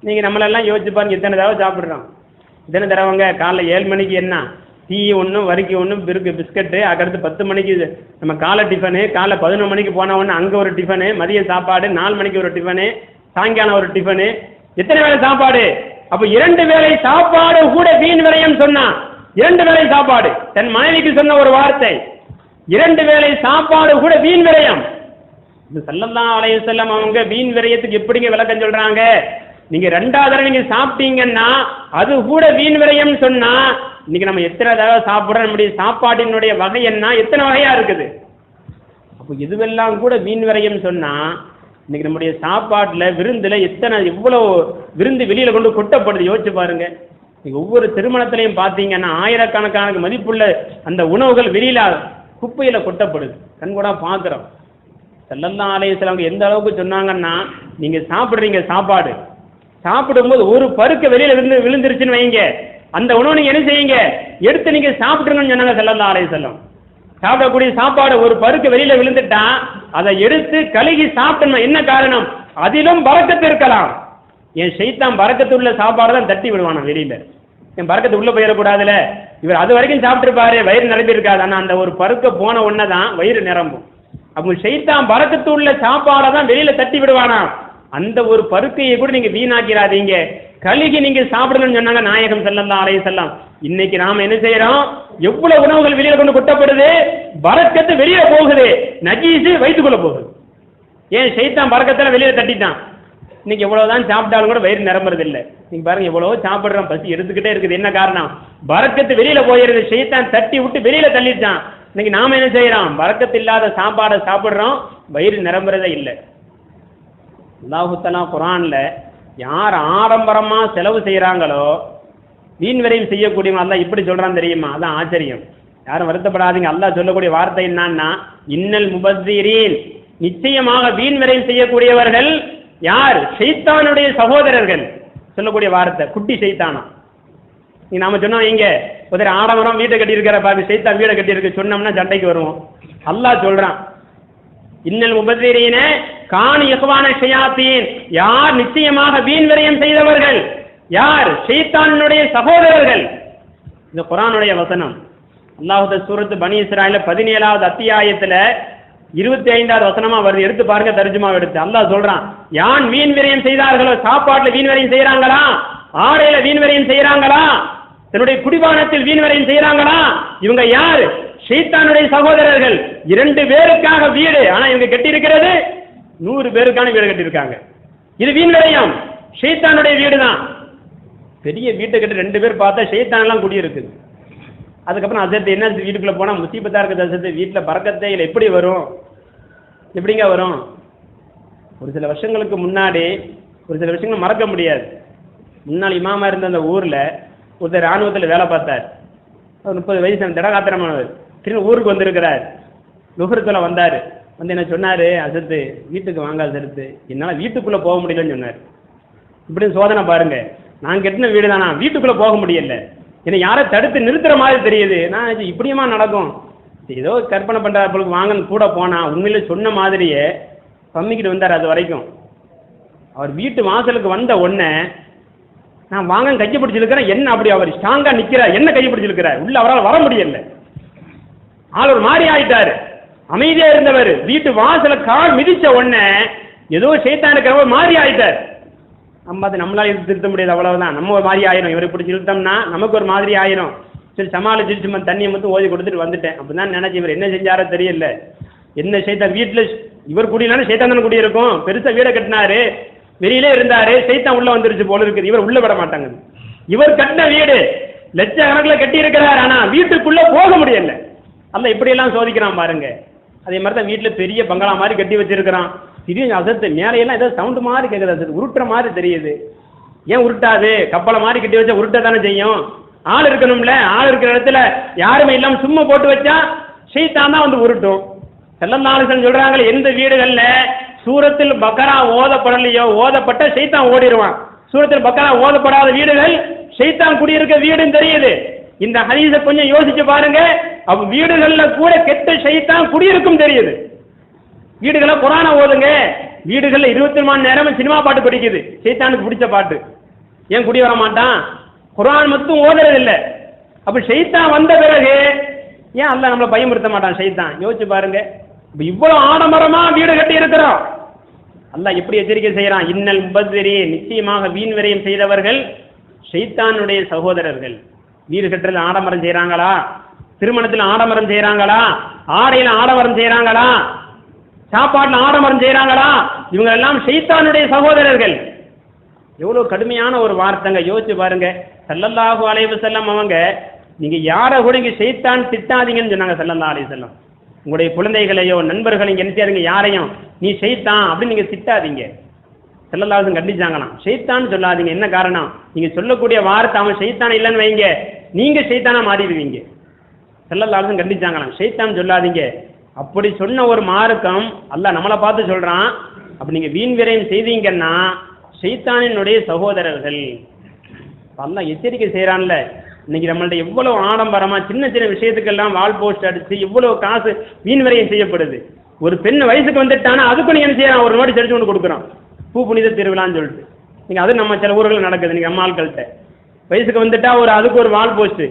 நீங்க நம்மளெல்லாம் யோசிச்சு பாருங்க, இத்தனை தடவை சாப்பிடுறோம். இத்தனை தடவைங்க, காலைல 7 மணிக்கு என்ன டீ ஒன்று, வரிக்கி ஒன்று, பிஸ்கட்டு, அதுக்கடுத்து 10 மணிக்கு நம்ம காலை டிஃபனு, காலை 11 மணிக்கு போன உடனே அங்கே ஒரு டிஃபனு, மதிய சாப்பாடு, 4 மணிக்கு ஒரு டிஃபனு, சாயங்காலம் ஒரு டிஃபனு, எத்தனை வேளை சாப்பாடு? அப்ப 2 வேளை சாப்பாடு கூட வீண் விரயம் சொன்னா, 2 வேளை சாப்பாடு, தன் மனைவிக்கு சொன்ன ஒரு வார்த்தை, 2 வேளை சாப்பாடு கூட வீண் விரயம். ஸல்லல்லாஹு அலைஹி வஸல்லம் அவங்க வீண் விரயத்துக்கு எப்படிங்க விளக்கம் சொல்றாங்க? நீங்க 2வது தடவை நீங்க சாப்பிட்டீங்கன்னா அது கூட வீண் விரயம் சொன்னா, இன்னைக்கு நம்ம எத்தனை தடவை சாப்பிடுறோம்? நம்முடைய சாப்பாட்டினுடைய வகை என்ன, எத்தனை வகையா இருக்குது? அப்போ இதுவெல்லாம் கூட வீண் விரயம் சொன்னா, இன்னைக்கு நம்முடைய சாப்பாட்டுல, விருந்துல எவ்வளவு விருந்து வெளியில கொண்டு கொட்டப்படுது யோசிச்சு பாருங்க. நீங்க ஒவ்வொரு திருமணத்திலையும் பாத்தீங்கன்னா ஆயிரக்கணக்கான மதிப்புள்ள அந்த உணவுகள் வெளியில குப்பையில கொட்டப்படுது, கண்கூடா பாக்குறோம். ஸல்லல்லாஹு அலைஹி வஸல்லம் எந்த அளவுக்கு சொன்னாங்கன்னா, நீங்க சாப்பிடுறீங்க, சாப்பாடு சாப்பிடும்போது ஒரு பருக்க வெளியில விழுந்துருச்சுன்னு வைங்க, அந்த உணவு நீங்க என்ன செய்யுங்க, எடுத்து நீங்க சாப்பிட்டுருங்கன்னு சொன்னாங்க ஸல்லல்லாஹு அலைஹி வஸல்லம். சாப்பிடக்கூடிய சாப்பாடு ஒரு பருக்கு வெளியில விழுந்துட்டா அதை எடுத்து கழுகி சாப்பிடணும். என்ன காரணம்? அதிலும் பரக்கத்து இருக்கலாம். என் ஷைத்தான் பரக்கத்துள்ள சாப்பாடு தான் தட்டி விடுவானா வெளியில, என் பரக்கத்து உள்ள போயிடக்கூடாதுல. இவர் அது வரைக்கும் சாப்பிட்டுருப்பாரு, வயிறு நிரம்பி இருக்காது, ஆனா அந்த ஒரு பருக்க போன உடனேதான் வயிறு நிரம்பும். அப்போ ஷைத்தான் பரக்கத்து உள்ள சாப்பாடை தான் வெளியில தட்டி விடுவானா. அந்த ஒரு பருக்கையை கூட நீங்க வீணாக்கிறாதீங்க, கழுகி நீங்க சாப்பிடணும்னு சொன்னாங்க நாயகம் ஸல்லல்லாஹு அலைஹி வஸல்லம். இன்னைக்கு நாம என்ன செய்யறோம்? எவ்வளவு உணவுகள் வெளியில கொண்டு கொட்டப்படுது, பரக்கத்து வெளியில போகுது, நஜீஸ் வயிற்றுக்குள்ள போகுது. ஏன் ஷைத்தான் பறக்கத்தில் வெளியில தட்டிட்டான். இன்னைக்கு எவ்வளவுதான் சாப்பிட்டாலும் கூட வயிறு நிரம்புறது இல்லை. நீங்க பாருங்க எவ்வளவோ சாப்பிடுறோம், பசி எடுத்துக்கிட்டே இருக்குது. என்ன காரணம்? பறக்கத்து வெளியில போயிருது, ஷைத்தான் தட்டி விட்டு வெளியில தள்ளிட்டான். இன்னைக்கு நாம என்ன செய்யறோம்? பறக்கத்து இல்லாத சாப்பாடை சாப்பிடுறோம், வயிறு நிரம்புறதே இல்லை. அல்லாஹ் தஆலா குர்ஆன்ல யார் ஆடம்பரமா செலவு செய்யறாங்களோ வீண் விரையும் செய்யக்கூடியவங்க அல்லாஹ் இப்படி சொல்றான் தெரியுமா? அதான் ஆச்சரியம். யாரும் வருத்தப்படாதீங்க. அல்லாஹ் சொல்லக்கூடிய வார்த்தை என்னன்னா, இன்னல் முபஸ்ஸிரீன், நிச்சயமாக வீண் விரையும் செய்யக்கூடியவர்கள் யார்? ஷைத்தானுடைய சகோதரர்கள். சொல்லக்கூடிய வார்த்தை குட்டி ஷைத்தானா. நீ நாம சொன்னோம் இங்க ஒருத்தர் ஆடம்பரம் வீட்டை கட்டி இருக்கிற பாரு, ஷைத்தான் வீடை கட்டி இருக்கு சொன்னோம்னா சண்டைக்கு வருவோம். அல்லாஹ் சொல்றான், இன்னல் முபஸ்ஸிரீன கான் இஹ்வான ஷயாத்தீன், யார் நிச்சயமாக வீண் விரயம் செய்தவர்கள், யார்? ஷைத்தானுடைய சகோதரர்கள். இந்த குர்ஆனுடைய வசனம் அல்லாஹ் சூரத்து பனி இஸ்ராயீல் 17வது அத்தியாயத்துல 25வது வசனமா வருது. எடுத்து பாருங்க, தர்ஜுமா எடுத்து. அல்லாஹ் சொல்றான், யான் வீண் விரயம் செய்தார்களோ, சாப்பாட்டுல வீண் விரயம் செய்யறாங்களா, ஆடையில வீண் விரயம் செய்யறாங்களா, தன்னுடைய குடிபானத்தில் வீண் விரயம் செய்யறாங்களா, இவங்க யார்? ஷைத்தானுடைய சகோதரர்கள். 2 பேருக்காக வீடு, ஆனா இவங்க கட்டி இருக்கிறது 100 பேருக்கான வீடு கட்டி இருக்காங்க. இது வீண் விரயம், ஷைத்தானுடைய வீடு தான். பெரிய வீட்டை கட்டி 2 பேர் பார்த்தா ஷைத்தான் எல்லாம் குடி இருக்குது. அதுக்கப்புறம் அசத்து என்ன, வீட்டுக்குள்ள போனா முசீபத்தா இருக்குது. அசத்து வீட்டுல பறக்கத்தே இல்லை. எப்படி வரும்? எப்படிங்க வரும்? ஒரு சில வருஷங்களுக்கு முன்னாடி, ஒரு சில விஷயங்கள் மறக்க முடியாது. முன்னாள் இமாமா இருந்த அந்த ஊர்ல ஒருத்தர் ராணுவத்தில் வேலை பார்த்தார். அவர் 30 வயசு, திடகாத்திரமானவர். திரும்ப ஊருக்கு வந்திருக்கிறார். நுகரத்துல வந்தாரு. வந்து என்ன சொன்னாரு, அசத்து வீட்டுக்கு வாங்க அசத்து, என்னால வீட்டுக்குள்ள போக முடியலன்னு சொன்னார். இப்படி சோதனை பாருங்க, நான் கட்டின வீடு தானா, வீட்டுக்குள்ள போக முடியல, என்னை யாரை தடுத்து நிறுத்துற மாதிரி தெரியுது. நான் இப்படியுமா நடக்கும், ஏதோ கற்பனை பண்ற பொழுது வாங்கன்னு கூட போனா உண்மையில சொன்ன மாதிரியே பம்மிக்கிட்டு வந்தார். அது வரைக்கும் அவர் வீட்டு வாசலுக்கு வந்த உடனே நான் வாங்க கையை பிடிச்சிருக்கிறேன். என்ன அப்படி அவர் ஸ்ட்ராங்கா நிக்கிறார், என்ன கையை பிடிச்சிருக்கிறார், உள்ள அவரால் வர முடியல. ஆள் ஒரு மாதிரி ஆயிட்டாரு. அமைதியா இருந்தவர் வீட்டு வாசல கால் மிதிச்ச உடனே ஏதோ ஷைத்தான் இருக்கிற மாதிரி ஆயிட்டார். நம்ம அது நம்மளால திருத்த முடியாது, அவ்வளவுதான். நம்ம ஒரு மாதிரி ஆயிரும். இவரை பிடிச்சி இழுத்தோம்னா நமக்கு ஒரு மாதிரி ஆயிரும். சரி சமாளிச்சு சும்மா தண்ணியை மட்டும் ஓதி கொடுத்துட்டு வந்துட்டேன். அப்படிதான் நினைச்சு இவர் என்ன செஞ்சாரோ தெரியல. என்ன ஷைத்தான் வீட்டுல இவர் குடியினாலும் ஷைத்தான் தானே குடி இருக்கும். பெருசா வீடை கட்டினாரு, வெளியிலே இருந்தாரு, ஷைத்தான் உள்ள வந்துருச்சு போல இருக்குது. இவர் உள்ள விட மாட்டாங்க. இவர் கட்டின வீடு லட்சக்கணக்கில் கட்டி இருக்கிறார், ஆனா வீட்டுக்குள்ள போக முடியல. அல்ல இப்படியெல்லாம் சோதிக்கிறான் பாருங்க. அதே மாதிரி தான் வீட்டுல பெரிய பங்களா மாதிரி கட்டி வச்சிருக்கிறான். திடீர்னு அசத்து மேலையெல்லாம் ஏதோ சவுண்டு மாதிரி கேட்குது, அசத்து உருட்டுற மாதிரி தெரியுது. ஏன் உருட்டாது? கப்பலை மாதிரி கட்டி வச்சா உருட்ட தானே செய்யும். ஆள் இருக்கணும்ல, ஆள் இருக்கிற இடத்துல யாருமே இல்லாம சும்மா போட்டு வச்சா ஷைத்தான் தான் வந்து உருட்டும். ஸல்லல்லாஹு அலைஹி வஸல்லம் சொல்றாங்க, எந்த வீடுகள்ல சூரத்தில் பக்கரா ஓதப்படலையோ, ஓதப்பட்ட ஷைத்தான் ஓடிடுவான். சூரத்தில் பக்கரா ஓதப்படாத வீடுகள் ஷைத்தான் குடியிருக்க வீடுன்னு தெரியுது. இந்த ஹதீஸை கொஞ்சம் யோசிச்சு பாருங்க. அப்ப வீடுகள்ல கூட கெட்ட ஷைத்தான் குடியிருக்கும் தெரியுது. வீடுகளை குர்ஆனை ஓதுங்க. வீடுகள்ல 24 மணி நேரம் சினிமா பாட்டு படிக்குது, ஷைத்தானுக்கு பிடிச்ச பாட்டு. ஏன் குடி வர மாட்டான்? குர்ஆன் மட்டும் ஓதுறது இல்லை. அப்ப ஷைத்தான் வந்த பிறகு ஏன் அல்லாஹ் நம்மளை பயமுறுத்த மாட்டான்? ஷைத்தான் யோசிச்சு பாருங்க. இவ்வளவு ஆடம்பரமா வீடு கட்டி இருக்கிறோம், அல்லாஹ் எப்படி எச்சரிக்கை செய்யறான்? இன்னல் முபஸ்ஸிரீன், நிச்சயமாக வீண் விரயம் செய்தவர்கள் ஷைத்தானுடைய சகோதரர்கள். வீடு கட்டுறதுல ஆடம்பரம் செய்யறாங்களா? திருமணத்தில் ஆடம்பரம் செய்யறாங்களா? ஆடையில ஆடம்பரம் செய்யறாங்களா? சாப்பாட்டுல ஆடம்பரம் செய்யறாங்களா? இவங்க எல்லாம் ஷைத்தானுடைய சகோதரர்கள். எவ்வளவு கடுமையான ஒரு வார்த்தைங்க, யோசிச்சு பாருங்க. ஸல்லல்லாஹு அலைஹி வஸல்லம் அவங்க, நீங்க யாரை கூட இங்க ஷைத்தான் திட்டாதீங்கன்னு சொன்னாங்க ஸல்லல்லாஹு அலைஹி வஸல்லம். உங்களுடைய குழந்தைகளையோ நண்பர்களையும் என்ன செய்யாதீங்க, யாரையும் நீ ஷைத்தான் அப்படின்னு நீங்க திட்டாதீங்க. ஸல்லல்லாஹு அலைஹி வஸல்லம் கண்டிச்சாங்களாம். ஷைத்தான் சொல்லாதீங்க. என்ன காரணம்? நீங்க சொல்லக்கூடிய வார்த்தை அவன் ஷைத்தான் இல்லைன்னு வைங்க, நீங்க ஷைத்தானா மாறிடுவீங்க. ஸல்லல்லாஹு அலைஹி வஸல்லம் கண்டிச்சாங்களாம், ஷைத்தான் சொல்லாதீங்க. அப்படி சொன்ன ஒரு மார்க்கம் அல்லாஹ் நம்மளை பார்த்து சொல்றான், அப்படி நீங்க வீண் விரயம் செய்தீங்கன்னா ஷைத்தானினுடைய சகோதரர்கள். அல்லாஹ் எச்சரிக்கை செய்யறான்ல. இன்னைக்கு நம்மள்ட்ட எவ்வளவு ஆடம்பரமா சின்ன சின்ன விஷயத்துக்கெல்லாம் வால் போஸ்ட் அடிச்சு இவ்வளவு காசு வீண் விரயம் செய்யப்படுது. ஒரு பெண் வயசுக்கு வந்துட்டானா அதுக்கு நீங்க என்ன செய்யறான்? ஒரு நோட்டீஸ் அடிச்சு கொண்டு கொடுக்குறோம், பூ புனித திருவிழான்னு சொல்லிட்டு. நீங்க அது நம்ம சில ஊர்கள் நடக்குது. நீங்க அம்மா ஆட்கள்கிட்ட வயசுக்கு வந்துட்டா அதுக்கு ஒரு வால் போஸ்ட்.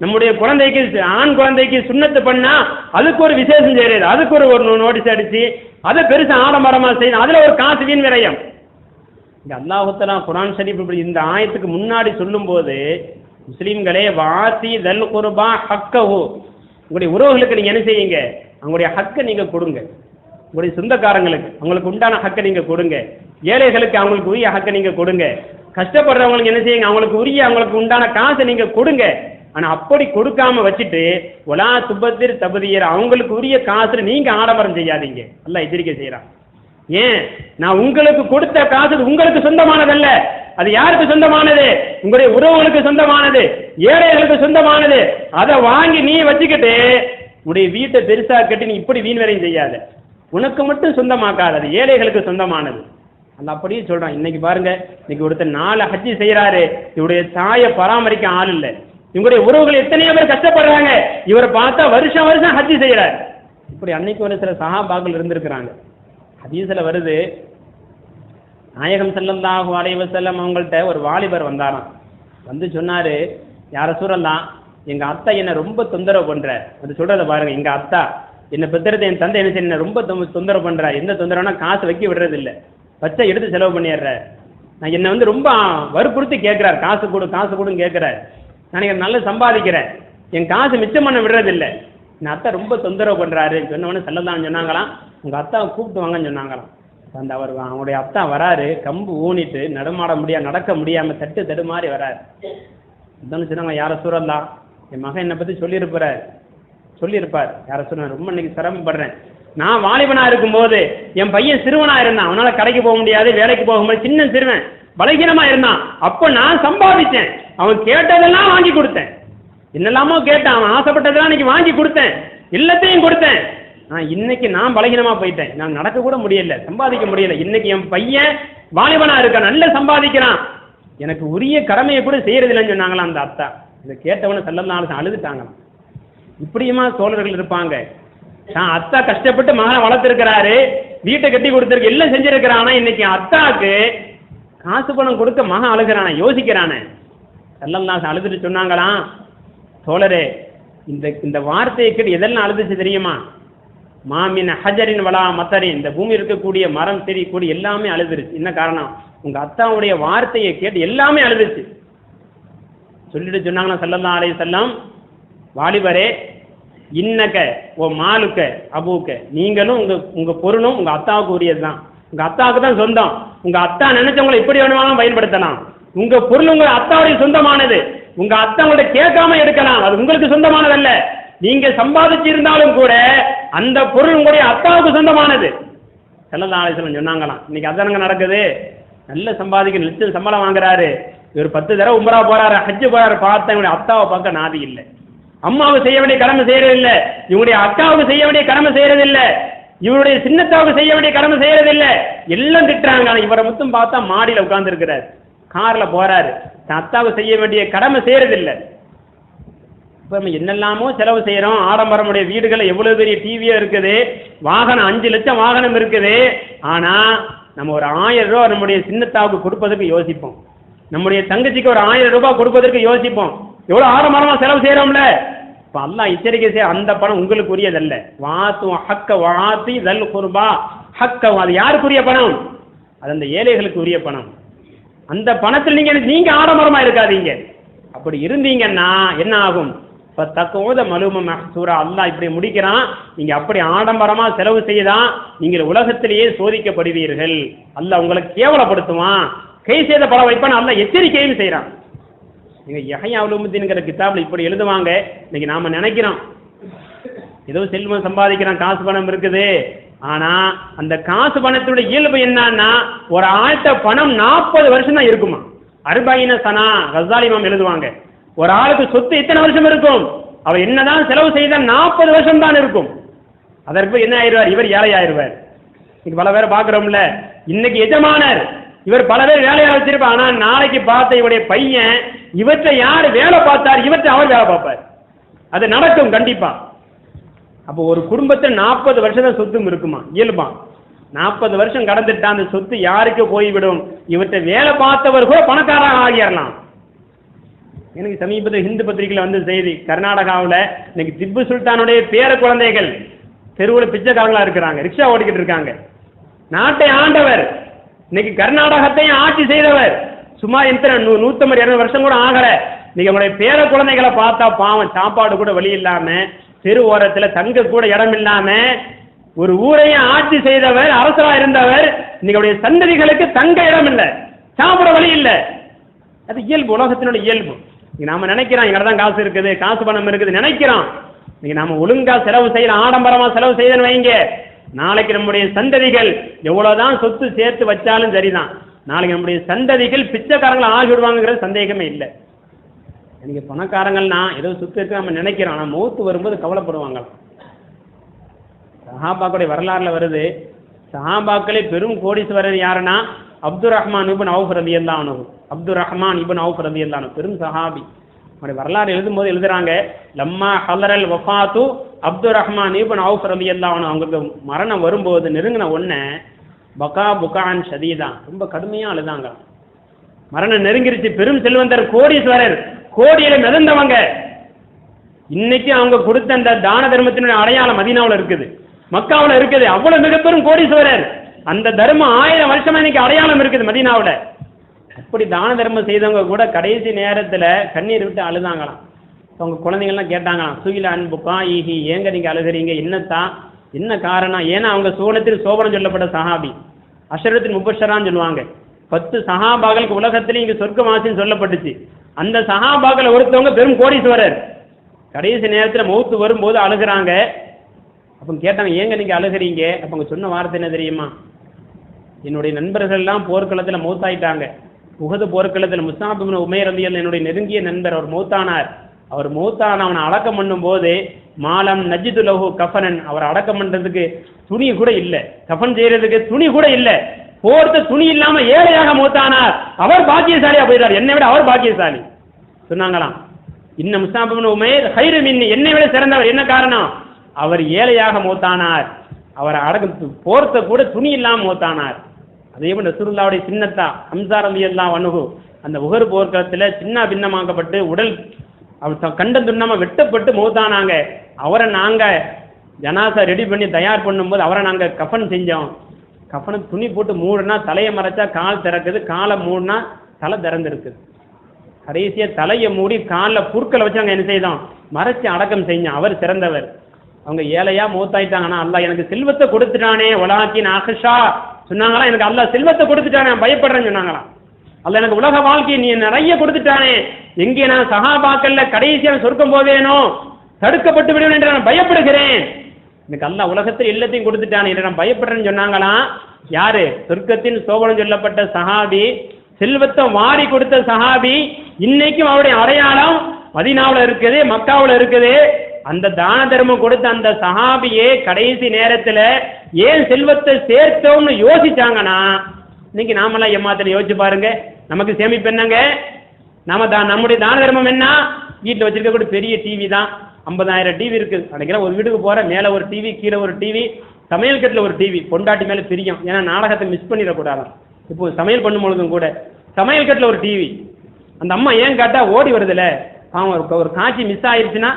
நம்முடைய குழந்தைக்கு, ஆண் குழந்தைக்கு சுண்ணத்து பண்ணா அதுக்கு ஒரு விசேஷம் செய்யறது, அதுக்கு ஒரு நோட்டீஸ் அடிச்சு அதை பெருசா ஆடம்பரமா செய்யணும். அதுல ஒரு காசு வீண் விரயம். இங்க அல்லாஹ் தஆலா குர்ஆன் ஷரீஃப் இப்படி இந்த ஆயத்துக்கு முன்னாடி சொல்லும் போது, முஸ்லிம்களே வாசி தல் குர்பா ஹக்கஹு, உங்களுடைய உறவுகளுக்கு நீங்க என்ன செய்யுங்க? அவங்களுடைய ஹக்கை நீங்க கொடுங்க. உங்களுடைய சொந்தக்காரங்களுக்கு அவங்களுக்கு உண்டான ஹக்கை நீங்க கொடுங்க. ஏழைகளுக்கு அவங்களுக்கு உரிய ஹக்கை நீங்க கொடுங்க. கஷ்டப்படுறவங்களுக்கு என்ன செய்யுங்க, அவங்களுக்கு உண்டான காசை நீங்க கொடுங்க. ஆனா அப்படி கொடுக்காம வச்சுட்டு ஒலா துபத்திர் தபதியர் அவங்களுக்கு உரிய காசுல நீங்க ஆடம்பரம் செய்யாதீங்க. அல்லாஹ் எச்சரிக்கை செய்யறான். ஏன், நான் உங்களுக்கு கொடுத்த காசு உங்களுக்கு சொந்தமானதல்ல. அது யாருக்கு சொந்தமானது? உங்களுடைய உறவுகளுக்கு சொந்தமானது, ஏழைகளுக்கு சொந்தமானது. அதை வாங்கி நீ வச்சுக்கிட்டு உடைய வீட்டை பெருசா கட்டி நீ இப்படி வீண் வரையும் செய்யாத. உனக்கு மட்டும் சொந்தமாக்காது, அது ஏழைகளுக்கு சொந்தமானது. அந்த அப்படியே சொல்றான். இன்னைக்கு பாருங்க, இன்னைக்கு ஒருத்தர் 4 ஹஜ்ஜி செய்யறாரு, இவருடைய தாயை பராமரிக்க ஆள் இல்லை. இவங்களுடைய உறவுகள் எத்தனையோ பேர் கஷ்டப்படுறாங்க, இவரை பார்த்தா வருஷம் வருஷம் ஹஜ்ஜி செய்யறாரு. இப்படி அன்னைக்கு ஒரு சில சஹாபாக்கள் இருந்திருக்கிறாங்க. ஹதீஸ்ல வருது, நாயகம் ஸல்லல்லாஹு அலைஹி வஸல்லம் அவங்கள்ட்ட ஒரு வாலிபர் வந்தாராம். வந்து சொன்னாரு, யா ரசூலல்லாஹ், எங்க அத்தா என்ன ரொம்ப தொந்தரவு பண்ற. அது சொல்றத பாருங்க, எங்க அத்தா என்ன பெத்தறது, என் தந்தை என்ன செய்ய ரொம்ப தொந்தரவு பண்ற. எந்த தொந்தரவுனா காசு வைக்க விடுறது இல்லை, வச்சா எடுத்து செலவு பண்ணிடுற. நான் என்ன வந்து ரொம்ப வற்புறுத்தி கேட்கிறார், காசு கொடுன்னு கேட்கிறார். நான் நல்லா சம்பாதிக்கிறேன், என் காசு மிச்சம் பண்ண விடுறது இல்லை. என் அத்தா ரொம்ப தொந்தரவு பண்றாரு சொன்னவொடனே ஸல்லல்லாஹு சொன்னாங்களாம், உங்க அத்தாவை கூப்பிட்டு வாங்கன்னு சொன்னாங்களாம். அந்த அவனுடைய அத்தா வராரு, கம்பு ஊனிட்டு நடக்க முடியாம தடுமாறி வராரு. அதான் சொன்னாங்க, யார சூழல்லாம் என் மகன் என்னை பத்தி சொல்லியிருப்பார். யார சொல்ல ரொம்ப இன்னைக்கு சிரமப்படுறேன். நான் வாலிபனா இருக்கும்போது என் பையன் சிறுவனா இருந்தான், அவனால கடைக்கு போக முடியாது, வேலைக்கு போக முடியாது, சின்ன சிறுவன் பலகீனமா இருந்தான். அப்ப நான் சம்பாதிச்சேன், அவன் கேட்டதெல்லாம் வாங்கி கொடுத்தேன். என்னெல்லாமோ கேட்டான், அவன் ஆசைப்பட்டதெல்லாம் இன்னைக்கு வாங்கி கொடுத்தேன், எல்லாத்தையும் கொடுத்தேன். இன்னைக்கு நான் பலகீனமா போயிட்டேன், நான் நடக்க கூட முடியல, சம்பாதிக்க முடியல. இன்னைக்கு என் பையன் வாலிபனா இருக்கான், நல்லா சம்பாதிக்கிறான், எனக்கு உரிய கடமையை கூட செய்யறதில்லைன்னு சொன்னாங்களாம் அந்த அத்தா. இதை கேட்டவன ஸல்லல்லாஹு அழுதுட்டாங்களாம். இப்படியுமா தோழர்கள் இருப்பாங்க? தான் அத்தா கஷ்டப்பட்டு மகனை வளர்த்திருக்கிறாரு, வீட்டை கட்டி கொடுத்திருக்கு, எல்லாம் செஞ்சிருக்கிறானா, இன்னைக்கு அத்தாக்கு காசு பணம் கொடுக்க மகன் அழுகிறான, யோசிக்கிறானே. ஸல்லல்லாஹு அழுதுட்டு சொன்னாங்களாம், தோழரே, இந்த வார்த்தையை கேட்டு எதெல்லாம் அழுதுச்சு தெரியுமா? மாமின் ஹஜரின் வலா மத்தரின், இந்த பூமி இருக்கக்கூடிய மரம் செடி கொடி எல்லாமே அழுதுருச்சு. என்ன காரணம்? உங்க அத்தாவுடைய வார்த்தையை கேட்டு எல்லாமே அழுதுச்சு. சொல்லிட்டு சொன்னாங்கன்னா ஸல்லல்லாஹு அலைஹி வஸல்லம், வாலிபரே, இன்னக ஓ மாலுக்க அபூக்க, நீங்களும் உங்க பொருளும் உங்க அத்தாவுக்கு உரியதுதான், உங்க அத்தாவுக்கு தான் சொந்தம். உங்க அத்தா நினைச்சவங்களை எப்படி வேணுமாலும் பயன்படுத்தலாம். உங்க பொருள் உங்க அத்தாவுடைய சொந்தமானது, உங்க அத்தா உங்கள்ட்ட கேட்காம எடுக்கலாம், அது உங்களுக்கு சொந்தமானதல்ல. நீங்க சம்பாதிச்சிருந்தாலும் கூட அந்த பொருள் உங்களுடைய அத்தாவுக்கு சொந்தமானது. ஸல்லல்லாஹு அலைஹி வஸல்லம் சொன்னாங்களாம். இன்னைக்கு அதானங்க நடக்குது. நல்ல சம்பாதிக்க லட்சம் சம்பளம் வாங்குறாரு, இவர் 10 தடவை உம்ரா போறாரு, ஹஜ்ஜு போறாரு, பார்த்தா இவருடைய அத்தாவை பார்க்க நாதி இல்லை, அம்மாவுக்கு செய்ய வேண்டிய கடமை செய்யறது இல்லை, இவருடைய அக்காவுக்கு செய்ய வேண்டிய கடமை செய்யறது இல்லை, இவருடைய சின்னத்தாவுக்கு செய்ய வேண்டிய கடமை செய்யறது இல்லை, எல்லாம் திட்டுறாங்க. ஆனா இவரை மட்டும் பார்த்தா மாடியில உட்கார்ந்து இருக்கிறார், கார்ல போறாரு, அத்தாவுக்கு செய்ய வேண்டிய கடமை செய்யறது இல்லை. இப்போ நம்ம என்னெல்லாமோ செலவு செய்யறோம். ஆடம்பரமுடைய வீடுகள் எவ்வளவு பெரிய டிவியா இருக்குது, வாகனம் 5 லட்சம் வாகனம் இருக்குது. ஆனா நம்ம ஒரு 1000 ரூபாய் நம்முடைய சின்னத்தாவுக்கு கொடுப்பதற்கு யோசிப்போம், நம்முடைய தங்கச்சிக்கு ஒரு 1000 ரூபாய் கொடுப்பதற்கு யோசிப்போம். எவ்வளவு ஆடம்பரமா செலவு செய்யறோம்ல. இப்ப அல்லாஹ் எச்சரிக்கை செய்ய, அந்த பணம் உங்களுக்கு உரியதல்ல. வாத்து ஹக்க வாத்தி தல் குர்பா ஹக்க, அது யாருக்குரிய பணம்? அது அந்த ஏழைகளுக்கு உரிய பணம். அந்த பணத்தில் நீங்க ஆடம்பரமா இருக்காதீங்க. அப்படி இருந்தீங்கன்னா என்ன ஆகும்? தக்கோத மலும மஹ்சூரா, அல்லாஹ் இப்படி முடிக்கிறான். நீங்க அப்படி ஆடம்பரமா செலவு செய்யதான் நீங்க உலகத்திலேயே சோதிக்கப்படுவீர்கள், அல்லாஹ் உங்களை கேவலப்படுத்துவான், கை செய்த பல வைப்பான், அல்லாஹ் எச்சரிக்கையும் செய்யறான். நீங்க யஹ்யா உலூமுத்தீன்ங்கிற கிதாப்ல இப்படி எழுதுவாங்க. இன்னைக்கு நாம நினைக்கிறோம் ஏதோ செல்வம் சம்பாதிக்கிறான், காசு பணம் இருக்குது. ஆனா அந்த காசு பணத்துடைய இயல்பு என்னன்னா, ஒரு ஆள்கிட்ட பணம் 40 வருஷம் தான் இருக்குமா. 40 சனா கஸாலி இமாம் எழுதுவாங்க. ஒரு ஆளுக்கு சொத்து எத்தனை வருஷம் இருக்கும்? அவர் என்னதான் செலவு செய்தால் 40 வருஷம் தான் இருக்கும். அதற்கு என்ன ஆயிடுவார்? இவர் ஏழை ஆயிடுவார். இன்னைக்கு பல பேர் பாக்குறோம்ல, இன்னைக்கு எஜமானர் இவர் பல பேர் வேலையா வச்சிருப்பார். ஆனா நாளைக்கு பார்த்த இவருடைய பையன் இவற்றை யார் வேலை பார்த்தார், இவற்றை அவர் வேலை பார்ப்பார். அது நடக்கும் கண்டிப்பா. அப்போ ஒரு குடும்பத்தில் 40 வருஷம் தான் சொத்தும் இருக்குமா, இயல்பா. 40 வருஷம் கடந்துட்டா அந்த சொத்து யாருக்கு போய்விடும்? இவற்றை வேலை பார்த்தவர் கூட பணக்காரராக ஆகிடலாம். எனக்கு சமீபத்தில் ஹிந்து பத்திரிகையில் வந்து செய்தி, கர்நாடகாவில் இன்னைக்கு திப்பு சுல்தானுடைய பேர குழந்தைகள் தெருவில் பிச்சைக்காரங்களா இருக்கிறாங்க, ரிக்ஷா ஓடிக்கிட்டு இருக்காங்க. நாட்டை ஆண்டவர், இன்னைக்கு கர்நாடகத்தையும் ஆட்சி செய்தவர், சுமார் 150-200 வருஷம் கூட ஆகல. இன்னைக்கு நம்மளுடைய பேர குழந்தைகளை பார்த்தா பாவம், சாப்பாடு கூட வழி இல்லாம, தெரு ஓரத்துல தங்க கூட இடம் இல்லாம ஒரு ஊரையும் ஆட்சி செய்தவர், அரசரா இருந்தவர், இன்னைக்கு சந்ததிகளுக்கு தங்க இடம் இல்லை, சாப்பிட வழி இல்லை. அது இயல்பு, உலகத்தினுடைய இயல்பு. நாம நினைக்கிறோம் எங்கதான் காசு இருக்குது, காசு பணம் இருக்குது நினைக்கிறோம். நீங்க நாம ஒழுங்கா செலவு செய்யலாம், ஆடம்பரமா செலவு செய்யணும் வைங்க, நாளைக்கு நம்முடைய சந்ததிகள் எவ்வளவுதான் சொத்து சேர்த்து வச்சாலும் சரிதான், நாளைக்கு நம்முடைய சந்ததிகள் பிச்சைக்காரங்களை ஆகிவிடுவாங்கிறது சந்தேகமே இல்லை. நீங்க பணக்காரங்கள்னா ஏதோ சொத்து இருக்கு நம்ம நினைக்கிறோம், ஆனா மௌத்து வரும்போது கவலைப்படுவாங்க. சஹாபாக்களுடைய வரலாறுல வருது, சஹாபாக்களே பெரும் கோடீஸ்வரர் யாருன்னா அப்துல் ரஹ்மான் இப்னு அவுஃப் ரலியல்லாஹு அன்ஹு. அப்துல் ரஹ்மான் இப்னு அவுஃப் ரலியல்லாஹு அன்ஹு பெரும் சஹாபி. அவருடைய வரலாறு எழுதும்போது எழுதுறாங்க, லம்மா ஹலரல் வஃபாத்து அப்துல் ரஹ்மான் இப்னு அவுஃப் ரலியல்லாஹு அன்ஹு, அவங்களுக்கு மரணம் வரும்போது நெருங்கின உடனே பகா புகான் ஷதீதா, ரொம்ப கடுமையா அழுதாங்க. மரணம் நெருங்கிருச்சு, பெரும் செல்வந்தர், கோடீஸ்வரர், கோடியில மிதந்தவங்க. இன்னைக்கு அவங்க கொடுத்த அந்த தான தர்மத்தினுடைய அடையாளம் மதீனாவுல இருக்குது, மக்காவுல இருக்குது. அவ்வளவு மிகப்பெரும் கோடீஸ்வரர், அந்த தர்மம் 1000 வருஷமா இன்னைக்கு அடையாளம் இருக்குது மதீனாவுல. அப்படி தான தர்மம் செய்தவங்க கூட கடைசி நேரத்துல கண்ணீர் விட்டு அழுதாங்களாம். அவங்க குழந்தைங்கள்லாம் கேட்டாங்களாம், சுகில அன்புக்கா ஈஹி, ஏங்க நீங்க அழுகிறீங்க, என்னத்தான், என்ன காரணம்? ஏன்னா அவங்க சோனத்தில் சோபனம் சொல்லப்பட்ட சஹாபி, அஷரத்தின் முபஷரான்னு சொல்லுவாங்க. 10 சஹாபாக்களுக்கு உலகத்திலே இங்க சொர்க்கவாசின்னு சொல்லப்பட்டுச்சு. அந்த சஹாபாக்கள் ஒருத்தவங்க பெரும் கோடீஸ்வரர். கடைசி நேரத்துல மௌத்து வரும்போது அழுகிறாங்க. அப்ப கேட்டாங்க, ஏங்க நீங்க அழுகிறீங்க? அப்ப அவங்க சொன்ன வார்த்தை என்ன தெரியுமா? என்னுடைய நண்பர்கள் எல்லாம் போர்க்களத்துல மௌத்தாயிட்டாங்க. உஹது போர்க்களத்துல முஸ்அப் இப்னு உமைர் ரலியல்லாஹு என்னுடைய நெருங்கிய நண்பர், அவர் மௌத்தானார். அவர் மௌத்தான அவனை அடக்கம் பண்ணும் போது மாலம் நஜிது லஹு கஃபனன், அவர் அடக்கம் பண்றதுக்கு துணி கூட இல்லை, கஃபன் செய்யறதுக்கு துணி கூட இல்லை, போர்த்த துணி இல்லாம ஏழையாக மௌத்தானார். அவர் பாக்கியசாலியா போயிடார், என்னை விட அவர் பாக்கியசாலி சொன்னாங்களாம். இன்னும் முஸ்அப் இப்னு உமைர் ஹைரு மின்னி, என்னை விட சிறந்தவர். என்ன காரணம்? அவர் ஏழையாக மௌத்தானார், அவர் அடக்கம் போர்த்த கூட துணி இல்லாம மௌத்தானார். அதே போல ரசூலுல்லாஹ்வுடைய சின்னத்தா ஹம்ஸா ரலியல்லாஹு அன்ஹு அந்த உஹது போர்க்களத்துல சின்ன பின்னமாக்கப்பட்டு உடல் அவர் கண்டம் துண்ணாம வெட்டப்பட்டு மௌத்தானாங்க. அவரை நாங்க ஜனாசா ரெடி பண்ணி தயார் பண்ணும்போது அவரை நாங்க கஃபன் செஞ்சோம். கஃபனை துணி போட்டு மூடுனா தலையை மறைச்சா கால் திறக்குது, காலை மூடுனா தலை திறந்துருக்குது. கடைசியா தலையை மூடி காலில் புற்களை வச்சு நாங்கள் என்ன செய்தோம், மறைச்சு அடக்கம் செஞ்சோம். அவர் சிறந்தவர். அவங்க ஏழையா மௌத்தாயிட்டாங்கன்னா, அல்லாஹ் எனக்கு செல்வத்தை கொடுத்துட்டானே, வலாக்கின் அஹ்ஷா சொன்னாங்களா, எனக்கு அல்லாஹ் செல்வத்தை கொடுத்துட்டானே, பயப்படுறேன்னு சொன்னாங்களாம். அல்லாஹ் எனக்கு உலக வாழ்க்கையை நீ நிறைய கொடுத்துட்டானே, எங்கே நான் சஹாபாக்கள்ல கடைசியாக சொர்க்கம் போவேனோ, தடுக்கப்பட்டு விடுவேன் என்று நான் பயப்படுகிறேன். எனக்கு அல்லாஹ் உலகத்தில் எல்லாத்தையும் கொடுத்துட்டானே என்று நான் பயப்படுறேன்னு சொன்னாங்களாம். யாரு? சொர்க்கத்தின் சோபனம் சொல்லப்பட்ட சஹாபி, செல்வத்தை வாரி கொடுத்த சஹாபி. இன்னைக்கும் அவருடைய அடையாளம் மதீனாவுல இருக்குது, மக்காவுல இருக்குது. அந்த தான தர்மம் கொடுத்த அந்த சஹாபியே கடைசி நேரத்துல ஏன் செல்வத்தை சேர்த்தோம்னு யோசிச்சாங்கன்னா, இன்னைக்கு நாமெல்லாம் ஏமாத்திர யோசிச்சு பாருங்க. நமக்கு சேமிப்பு என்னங்க? நம்முடைய தான தர்மம் என்ன? வீட்டில் வச்சிருக்க கூட பெரிய டிவி தான், 50,000 டிவி இருக்கு. அன்னைக்கு ஒரு வீட்டுக்கு போற, மேல ஒரு டிவி, கீழே ஒரு டிவி, சமையல் கட்டில் ஒரு டிவி. பொண்டாட்டி மேல பிரியும், ஏன்னா நாடகத்தை மிஸ் பண்ணிடக்கூடாது. இப்போ சமையல் பண்ணும் பொழுதும் கூட சமையல் கட்டில் ஒரு டிவி. அந்த அம்மா ஏன் கேட்டா ஓடி வருதுல, பாவம் ஒரு காட்சி மிஸ் ஆயிடுச்சுன்னா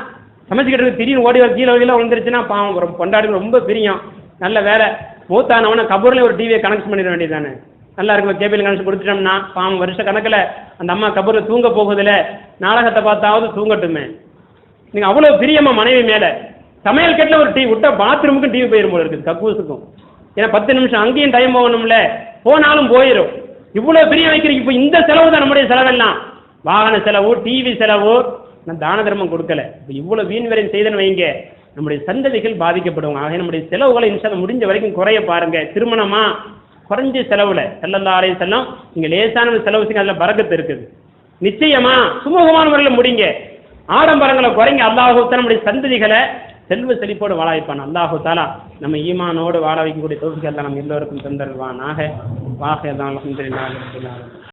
சமைச்சுக்கிட்டு திடீர்னு ஓடி வர கீழே கீழே விழுந்துருச்சுன்னா பாவம் ஒரு பொண்டாட்டி ரொம்ப பிரியம். நல்ல வேலை மூத்தானவன கபூர்ல ஒரு டிவியை கனெக்ட் பண்ணிட வேண்டியதானே, நல்லா இருக்கும். கேபிள் கனெக்ஷன் கொடுத்துட்டோம்னா பாவம் வருஷ கணக்கில் அந்த அம்மா கபூர்ல தூங்க போகுதுல, நாடகத்தை பார்த்தாவது தூங்கட்டுமே. நீங்க அவ்வளவு பிரியமா மனைவி மேல. சமையல் கட்டில் ஒரு டிவி விட்டா பாத்ரூமுக்கும் டிவி போயிடும் போல இருக்குது, கக்கூசுக்கும். ஏன்னா 10 நிமிஷம் அங்கேயும் டைம் போகணும்ல, போனாலும் போயிடும். இவ்வளவு பிரிய வைக்கிறீங்க. இப்போ இந்த செலவு தான் நம்முடைய செலவெல்லாம், வாகன செலவு, டிவி செலவு. நான் தான தர்மம் கொடுக்கல, இப்போ இவ்வளவு வீண் வரையும் செய்தன்னு வைங்க, நம்முடைய சந்ததிகள் பாதிக்கப்படுவாங்க. ஆக நம்முடைய செலவுகளை இன்ஷா முடிஞ்ச வரைக்கும் குறைய பாருங்க. திருமணமா குறைஞ்ச செலவுல ஸல்லல்லாஹு அலைஹி வஸல்லம் நீங்க லேசான செலவு செய்ய, அதுல பரக்கத்து இருக்குது. நிச்சயமா சுமூகமான முறையில் முடிங்க, ஆடம்பரங்களை குறைங்க. அல்லாஹ் நம்முடைய சந்ததிகளை செல்வ செழிப்போடு வாழ வைப்பான். அல்லாஹு தாலா நம்ம ஈமானோடு வாழ வைக்கக்கூடிய தௌஃபீக் அல்லாஹ் நம்ம எல்லோருக்கும் தந்தருவானாக. வாஹிர் அல்ஹம்துலில்லாஹி ரப்பில் ஆலமீன்.